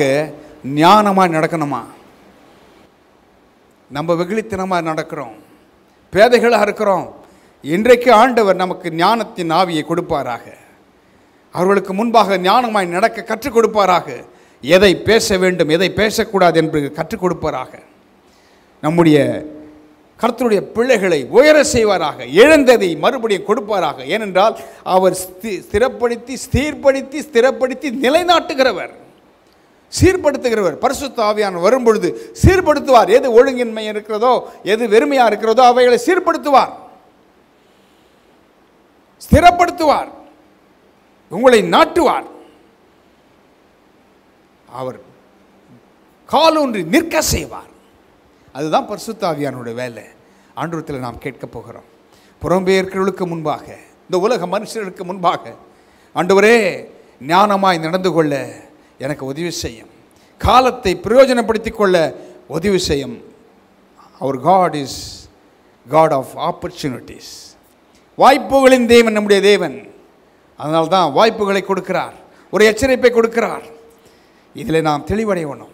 Speaker 1: ஞானமாக நடக்கணுமா? நம்ம வெகுளித்தனமாக நடக்கிறோம், பேதைகளாக இருக்கிறோம். இன்றைக்கு ஆண்டவர் நமக்கு ஞானத்தின் ஆவியை கொடுப்பாராக. அவர்களுக்கு முன்பாக ஞானமாய் நடக்க கற்றுக் கொடுப்பாராக. எதை பேச வேண்டும், எதை பேசக்கூடாது என்று கற்றுக் கொடுப்பாராக. நம்முடைய கர்த்தருடைய பிள்ளைகளை உயர செய்வாராக. இழந்ததை மறுபடியும் கொடுப்பாராக. ஏனென்றால் அவர் ஸ்திரப்படுத்தி நிலைநாட்டுகிறவர், சீர்படுத்துகிறவர். பரிசுத்த ஆவியானவர் வரும்பொழுது சீர்படுத்துவார். எது ஒழுங்கின்மை இருக்கிறதோ, எது வெறுமையாக இருக்கிறதோ அவைகளை சீர்படுத்துவார், ஸ்திரப்படுத்துவார், உங்களை நாட்டுவார். அவர் காலூன்றி நிற்க செய்வார். அதுதான் பரிசுத்த ஆவியானுடைய வேலை. ஆண்டவரத்தில் நாம் கேட்க போகிறோம். புறம்பே இருக்கிறவர்களுக்கு முன்பாக, இந்த உலக மனுஷர்களுக்கு முன்பாக, ஆண்டவரே ஞானமாய் நடந்து கொள்ள எனக்கு உதவி செய்யும், காலத்தை பிரயோஜனப்படுத்தி கொள்ள உதவி செய்யும். அவர் God is God of opportunities. வாய்ப்புகளின் தேவன் நம்முடைய தேவன். அதனால்தான் வாய்ப்புகளை கொடுக்கிறார், ஒரு எச்சரிப்பை கொடுக்கிறார். இதில் நாம் தெளிவடையணும்.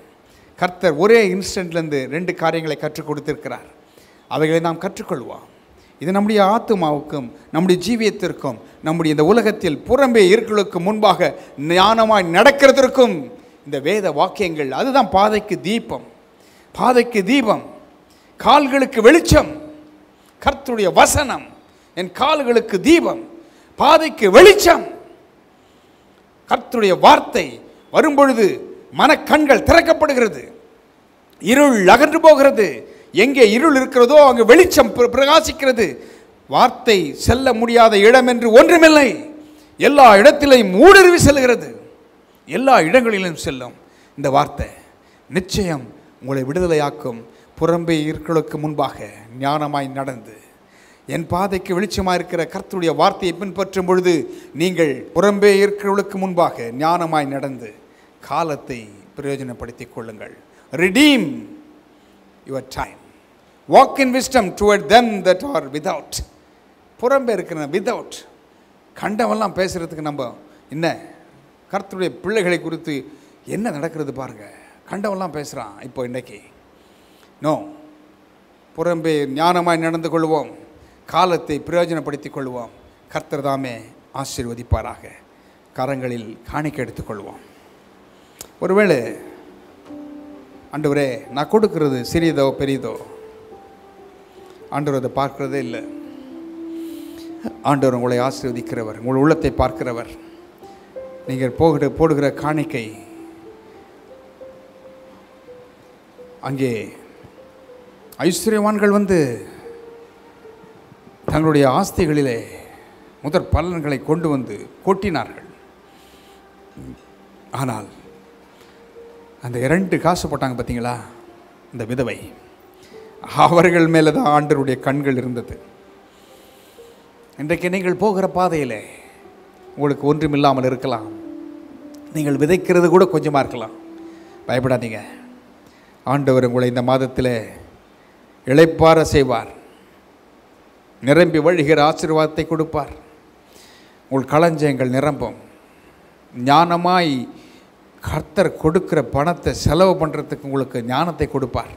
Speaker 1: கர்த்தர் ஒரே இன்ஸ்டன்ட்லேருந்து 2 காரியங்களை கற்றுக் கொடுத்திருக்கிறார். அவைகளை நாம் கற்றுக்கொள்வோம். இது நம்முடைய ஆத்துமாவுக்கும் நம்முடைய ஜீவியத்திற்கும் நம்முடைய இந்த உலகத்தில் புறம்பே இருக்கிறவர்களுக்கு முன்பாக ஞானமாய் நடக்கிறதற்கும் இந்த வேத வாக்கியங்கள் அதுதான் பாதைக்கு தீபம். பாதைக்கு தீபம், கால்களுக்கு வெளிச்சம். கர்த்தருடைய வசனம் என் கால்களுக்கு தீபம், பாதைக்கு வெளிச்சம். கர்த்தருடைய வார்த்தை வரும்பொழுது மனக்கண்கள் திறக்கப்படுகிறது, இருள் அகன்று போகிறது. எங்கே இருள் இருக்கிறதோ அங்கே வெளிச்சம் பிரகாசிக்கிறது. வார்த்தை செல்ல முடியாத இடம் என்று ஒன்றுமில்லை. எல்லா இடத்திலையும் ஊடுருவி செல்கிறது, எல்லா இடங்களிலும் செல்லும். இந்த வார்த்தை நிச்சயம் உங்களை விடுதலையாக்கும். புறம்பே இருக்கிறவர்களுக்கு முன்பாக ஞானமாய் நடந்து என் பாதைக்கு வெளிச்சமாக இருக்கிற கர்த்தருடைய வார்த்தையை பின்பற்றும் பொழுது நீங்கள் புறம்பே இருக்கிறவர்களுக்கு முன்பாக ஞானமாய் நடந்து காலத்தை பிரயோஜனப்படுத்திக் கொள்ளுங்கள். Redeem your time. Walk in wisdom toward them that are without. புறம்பே இருக்கிற without கண்டவெல்லாம் பேசுகிறதுக்கு நம்ம என்ன, கர்த்தருடைய பிள்ளைகளை குறித்து என்ன நடக்கிறது பாருங்க. கண்டவெல்லாம் பேசுகிறான் இப்போ இன்றைக்கி. நோ, புறம்பே ஞானமாய் நடந்து கொள்வோம், காலத்தை பிரயோஜனப்படுத்திக் கொள்வோம். கர்த்தர் தாமே ஆசீர்வதிப்பாராக. கரங்களில் காணிக்கை எடுத்துக்கொள்வோம். ஒருவேளை ஆண்டவரே நான் கொடுக்கிறது சிறியதோ பெரியதோ, ஆண்டவர் அதை பார்க்கிறதே இல்லை. ஆண்டவர் உங்களை ஆசீர்வதிக்கிறவர், உங்கள் உள்ளத்தை பார்க்கிறவர். நீங்கள் போடுகிற காணிக்கை அங்கே ஐஸ்வர்யவான்கள் வந்து தங்களுடைய ஆஸ்திகளிலே முதற் பலன்களை கொண்டு வந்து கொட்டினார்கள். ஆனால் அந்த 2 காசு போட்டாங்க பார்த்தீங்களா, அந்த விதவை, அவர்கள் மேலே தான் ஆண்டவருடைய கண்கள் இருந்தது. இன்றைக்கு நீங்கள் போகிற பாதையில் உங்களுக்கு ஒன்றுமில்லாமல் இருக்கலாம், நீங்கள் விதைக்கிறது கூட கொஞ்சமாக இருக்கலாம். பயப்படாதீங்க. ஆண்டவர் உங்களை இந்த மாதத்தில் இளைப்பாற செய்வார், நிரம்பி வழிகிற ஆசீர்வாதத்தை கொடுப்பார். உங்கள் களஞ்சியங்கள் நிரம்பும். ஞானமாய் கர்த்தர் கொடுக்கிற பணத்தை செலவு பண்ணுறதுக்கு உங்களுக்கு ஞானத்தை கொடுப்பார்.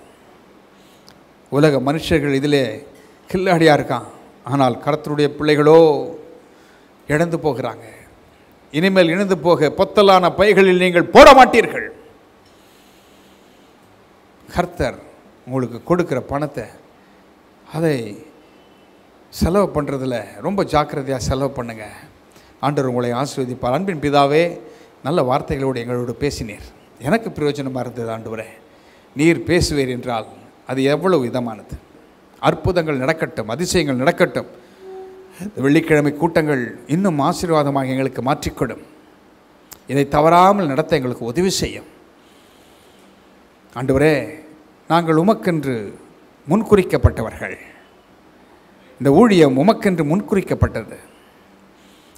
Speaker 1: உலக மனுஷர்கள் இதிலே கில்லாடியாக இருக்கான், ஆனால் கர்த்தருடைய பிள்ளைகளோ இழந்து போகிறாங்க. இனிமேல் இழந்து போக பொத்தலான பைகளில் நீங்கள் போட மாட்டீர்கள். கர்த்தர் உங்களுக்கு கொடுக்கிற பணத்தை அதை செலவு பண்ணுறதில் ரொம்ப ஜாக்கிரதையாக செலவு பண்ணுங்க. ஆண்டவர் உங்களை ஆசீர்வதிப்பார். அன்பின் பிதாவே, நல்ல வார்த்தைகளோடு எங்களோடு பேசினீர். எனக்கு பிரயோஜனமாக இருந்தது ஆண்டவரே. நீர் பேசுவீர் என்றால் அது எவ்வளவு இதமானது. அற்புதங்கள் நடக்கட்டும், அதிசயங்கள் நடக்கட்டும். வெள்ளிக்கிழமை கூட்டங்கள் இன்னும் ஆசீர்வாதமாக எங்களுக்கு மாற்றிக்கொடும். இதை தவறாமல் நடத்த எங்களுக்கு உதவி செய்யும் ஆண்டவரே. நாங்கள் உமக்கென்று முன்குறிக்கப்பட்டவர்கள். இந்த ஊழியம் உமக்கென்று முன்குறிக்கப்பட்டது.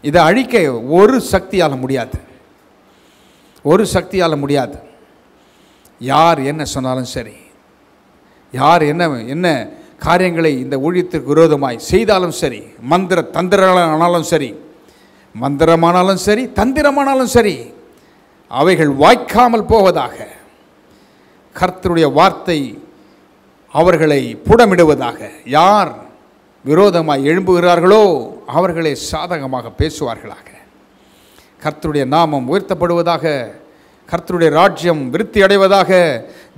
Speaker 1: இதை அழிக்க ஒரு சக்தியால் முடியாது, ஒரு சக்தியால் முடியாது. யார் என்ன சொன்னாலும் சரி, யார் என்ன காரியங்களை இந்த ஊழியத்திற்கு விரோதமாய் செய்தாலும் சரி, தந்திரமானாலும் சரி, மந்திரமானாலும் சரி, தந்திரமானாலும் சரி, அவைகள் வாய்க்காமல் போவதாக. கர்த்தருடைய வார்த்தை அவர்களை புடமிடுவதாக. யார் விரோதமாய் எழும்புகிறார்களோ அவர்களை சாதகமாக பேசுவார்களாக. கர்த்தருடைய நாமம் உயர்த்தப்படுவதாக. கர்த்தருடைய ராஜ்யம் விருத்தி அடைவதாக.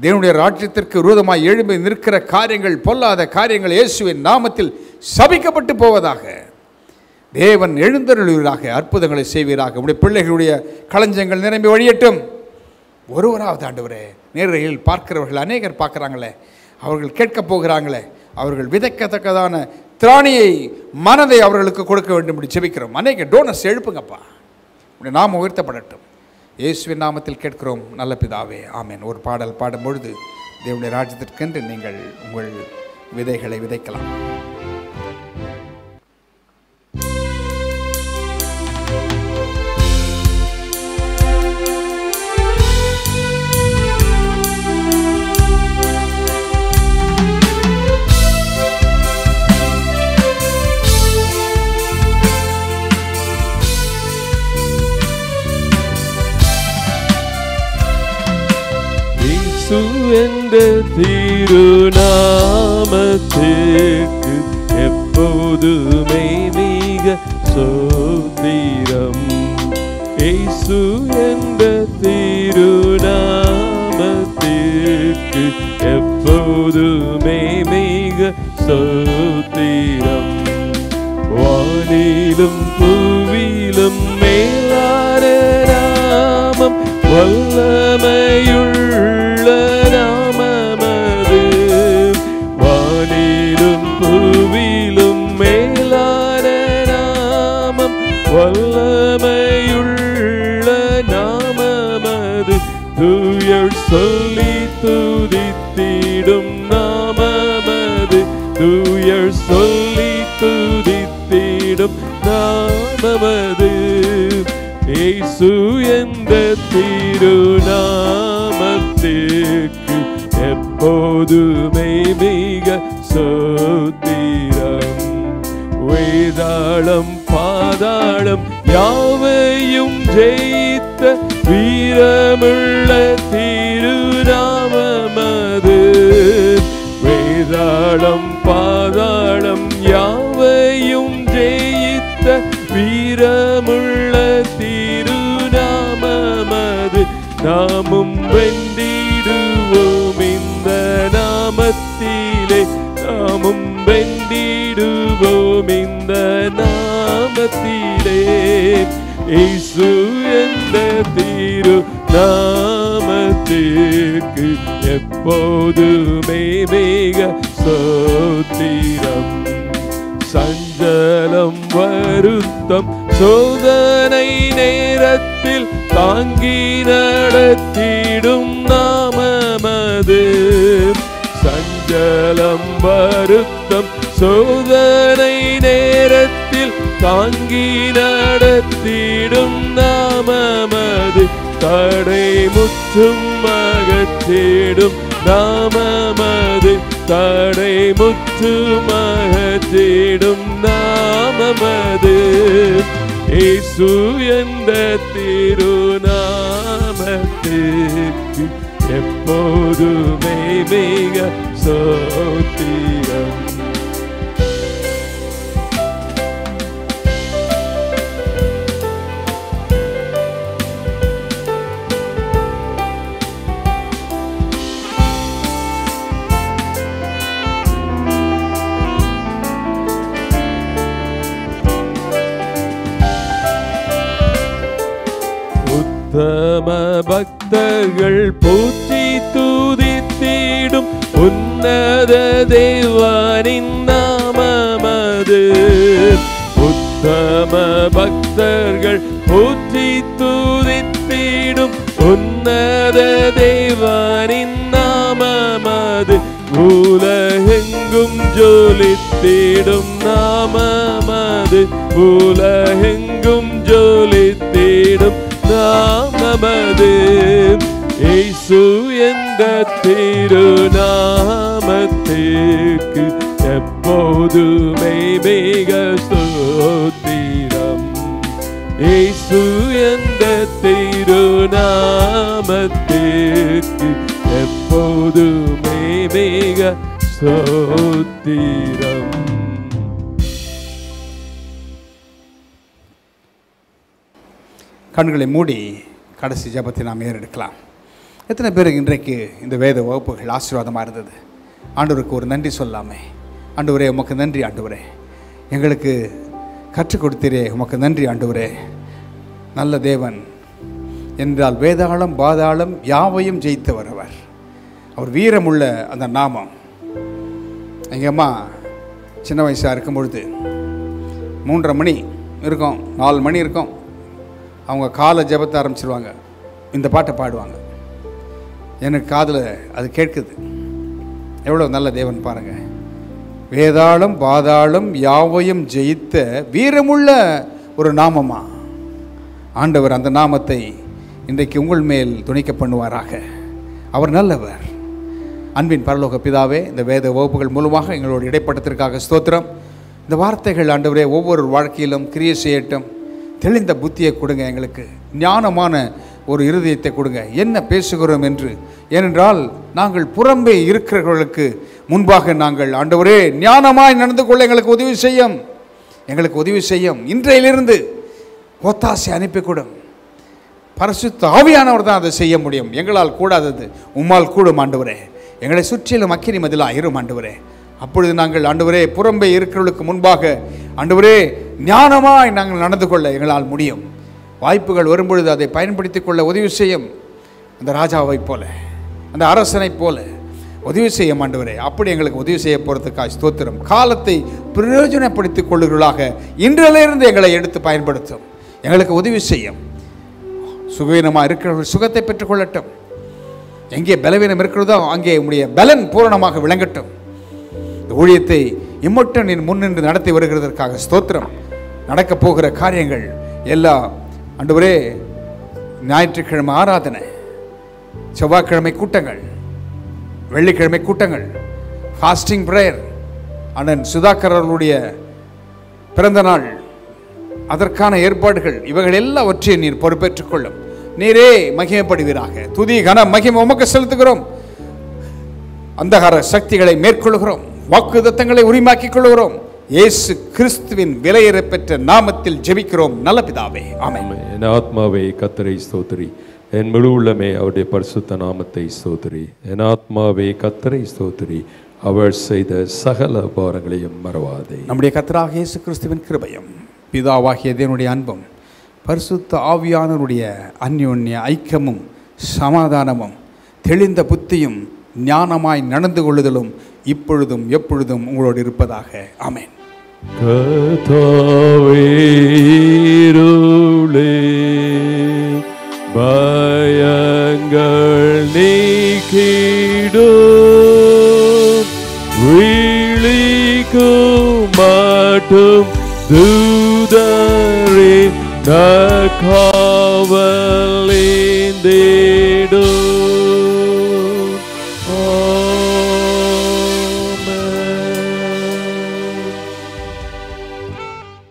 Speaker 1: தேவனுடைய ராஜ்யத்திற்கு விரோதமாய் எழும்பி நிற்கிற காரியங்கள், பொல்லாத காரியங்கள் இயேசுவின் நாமத்தில் சபிக்கப்பட்டு போவதாக. தேவன் எழுந்தருளுவீராக, அற்புதங்களை செய்வீராக. உடைய பிள்ளைகளுடைய களஞ்சங்கள் நிரம்பி வழியட்டும். ஒருவராவது ஆண்டவரே, நேரில் பார்க்கிறவர்கள் அநேகர் பார்க்குறாங்களே, அவர்கள் கேட்கப் போகிறாங்களே, அவர்கள் விதைக்கத்தக்கதான திராணியை, மனதை அவர்களுக்கு கொடுக்க வேண்டும் என்று ஜெபிக்கிறோம். அநேக டோனர்ஸ் எழுப்புங்கப்பா. உடைய நாமம் உயர்த்தப்படட்டும். இயேசுவின் நாமத்தில் கேட்கிறோம் நல்ல பிதாவே, ஆமென். ஒரு பாடல் பாடும்பொழுது தேவனுடைய ராஜ்யத்திற்கென்று நீங்கள் உங்கள் விதைகளை விதைக்கலாம்.
Speaker 2: என்ற திருநாமத்திற்கு எப்போதுமே மிக சோத்திரம். இயேசு என்ற திருநாமத்திற்கு எப்போதுமே மிக சோத்திரம். வானிலும் பூவிலும் மேலான நாமம், வல்லமையுள்ள நாமமது. வானிலும் பூவிலும் மேலான நாமம், வல்லமையுள்ள நாமமது. தூயர் சொல்லி துதித்திடும் நாமமது. தூயர் சொல்லி துதித்திடும் நாமமது. இயேசு என்ற திருநாமத்திற்கு எப்போதுமே மிக சோத்திரம். வேதாளம் பாதாளம் யாவையும் ஜெயித்த வீரமுள்ள திருநாமமது. வேதாளம் பாதாளம் யாவையும் ஜெயித்த வீரமுள்ள திருநாமமது. நாமும் வென்றிடுவோம் இந்த நாமத்திலே. நாமும் வென்றிடுவோம் இந்த நாமத்திலே. இயேசு என்ற திருநாமத்திற்கு எப்போதுமே மிக சோத்திரம். சஞ்சலம் வருத்தம் சோதனை நேரத்தில் தாங்கி நடத்திடும் நாமமது. சஞ்சலம் வருத்தம் சோதனை நேரத்தில் தாங்கி நடத்திடும் நாமமது. தடை முற்றும் அகற்றிடும் நாமமது. தடை முற்றும் அகற்றிடும் நாமமது. இயேசு என்ற திருநாமத்திற்கு எப்போதுமே மிக சோத்திரம். பக்தர்கள் போற்றி துதித்திடும் உன்னத தேவனின் நாமமது. உத்தம பக்தர்கள் போற்றி துதித்திடும் உன்னத தேவனின் நாமமது. உலகெங்கும் ஜொலித்திடும் நாமமது. உலகெங்கும் ஜொலித்திடும் நாமமது. இயேசு என்ற திருநாமத்திற்கு எப்போதுமே மிக ஸ்தோத்திரம். இயேசு என்ற திருநாமத்திற்கு எப்போதுமே மிக ஸ்தோத்திரம்.
Speaker 1: கண்களை மூடி கடைசி ஜெபத்தை நாம் ஏறெடுக்கலாம். எத்தனை பேருக்கு இன்றைக்கு இந்த வேத வகுப்புகள் ஆசீர்வாதமாக இருந்தது? ஆண்டவருக்கு ஒரு நன்றி சொல்லாமே. ஆண்டவரே உமக்கு நன்றி ஆண்டவரே, எங்களுக்கு கற்றுக் கொடுத்தீரே உமக்கு நன்றி ஆண்டவரே. நல்ல தேவன் என்றால் வேதாளம் பாதாளம் யாவையும் ஜெயித்தவர் அவர். அவர் வீரமுள்ள அந்த நாமம். எங்கள் அம்மா சின்ன வயசாக இருக்கும் பொழுது 3:30 மணி இருக்கும், 4 மணி இருக்கும், அவங்க காலை ஜெபத்தை ஆரம்பிச்சிருவாங்க, இந்த பாட்டை பாடுவாங்க. எனக்கு காதில் அது கேட்குது. எவ்வளோ நல்ல தேவன் பாருங்கள். வேதாளம் பாதாளம் யாவையும் ஜெயித்த வீரமுள்ள ஒரு நாமமா ஆண்டவர். அந்த நாமத்தை இன்றைக்கு உங்கள் மேல் துணிக்க பண்ணுவாராக. அவர் நல்லவர். அன்பின் பரலோக பிதாவே, இந்த வேத வகுப்புகள் மூலமாக எங்களோட இடைப்பட்டத்திற்காக ஸ்தோத்திரம். இந்த வார்த்தைகள் ஆண்டவரே ஒவ்வொரு வாழ்க்கையிலும் கிரியை செய்யட்டும். தெளிந்த புத்தியை கொடுங்க, எங்களுக்கு ஞானமான ஒரு இருதயத்தை கொடுங்க, என்ன பேசுகிறோம் என்று. ஏனென்றால் நாங்கள் புறம்பே இருக்கிறவர்களுக்கு முன்பாக நாங்கள் ஆண்டவரே ஞானமாய் நடந்து கொள்ள எங்களுக்கு உதவி செய்யும், எங்களுக்கு உதவி செய்யும். இன்றையிலிருந்து ஒத்தாசை அனுப்பிக்கூடும். பரிசுத்த ஆவியானவர் தான் அதை செய்ய முடியும். எங்களால் கூடாதது உம்மால் கூடும் ஆண்டவரே. எங்களை சுற்றிலும் அக்கினி மதிலாக இரும் ஆண்டவரே. அப்பொழுது நாங்கள் ஆண்டவரே புறம்பே இருக்கிறவர்களுக்கு முன்பாக ஆண்டவரே ஞானமாய் நாங்கள் நடந்து கொள்ள எங்களால் முடியும். வாய்ப்புகள் வரும்பொழுது அதை பயன்படுத்திக் கொள்ள உதவி செய்யும். அந்த ராஜாவை போல, அந்த அரசனை போல உதவி செய்ய ஆண்டவரே. அப்படி எங்களுக்கு உதவி செய்ய போகிறதுக்காக ஸ்தோத்திரம். காலத்தை பிரயோஜனப்படுத்திக் கொள்ளுகளாக இன்றிலிருந்து எங்களை எடுத்து பயன்படுத்தும். எங்களுக்கு உதவி செய்யும். சுகவீனமாக இருக்கிறவர்கள் சுகத்தை பெற்றுக்கொள்ளட்டும். எங்கே பலவீனம் இருக்கிறதோ அங்கே உடைய பலன் பூரணமாக விளங்கட்டும். இந்த ஊழியத்தை இம்மட்டும் நீ முன்னின்று நடத்தி வருகிறதற்காக ஸ்தோத்திரம். நடக்கப் போகிற காரியங்கள் எல்லாம் ஆண்டவரே, ஞாயிற்றுக்கிழமை ஆராதனை, செவ்வாய்க்கிழமை கூட்டங்கள், வெள்ளிக்கிழமை கூட்டங்கள், ஃபாஸ்டிங் பிரேயர், அண்ணன் சுதாகர் அவர்களுடைய பிறந்த நாள், அதற்கான ஏற்பாடுகள், இவைகள் எல்லாவற்றையும் நீர் பொறுப்பேற்றுக் கொள்ளும். நீரே மகிமைப்படுவீராக. துதி கன மகிமை உமக்கு செலுத்துகிறோம். அந்தகார சக்திகளை மேற்கொள்கிறோம். வாக்குத்தத்தங்களை உரிமாக்கிக் கொள்கிறோம். இயேசு கிறிஸ்துவின் விலையேற பெற்ற நாமத்தில் ஜெபிக்கிறோம் நல்ல பிதாவே, ஆமென்.
Speaker 2: என் ஆத்மாவே கர்த்தரை ஸ்தோத்திரி, என் முழு உள்ளமே அவருடைய பரிசுத்த நாமத்தை ஸ்தோத்திரி. என் ஆத்மாவே கர்த்தரை ஸ்தோத்திரி, அவர் செய்த சகல உபகாரங்களையும் மறவாதே.
Speaker 1: நம்முடைய கர்த்தராகிய இயேசு கிறிஸ்துவின் கிருபையும் பிதாவாகிய தேவனுடைய அன்பும் பரிசுத்த ஆவியானவருடைய அந்யோன்ய ஐக்கியமும் சமாதானமும் தெளிந்த புத்தியும் ஞானமாய் நடந்து கொள்ளுதலும் இப்பொழுதும் எப்பொழுதும் உங்களோடு இருப்பதாக, ஆமென்.
Speaker 2: பயங்கள் நீக்கிடும் விழிக்கும் மட்டும் தூதரே காவலிந்திடும்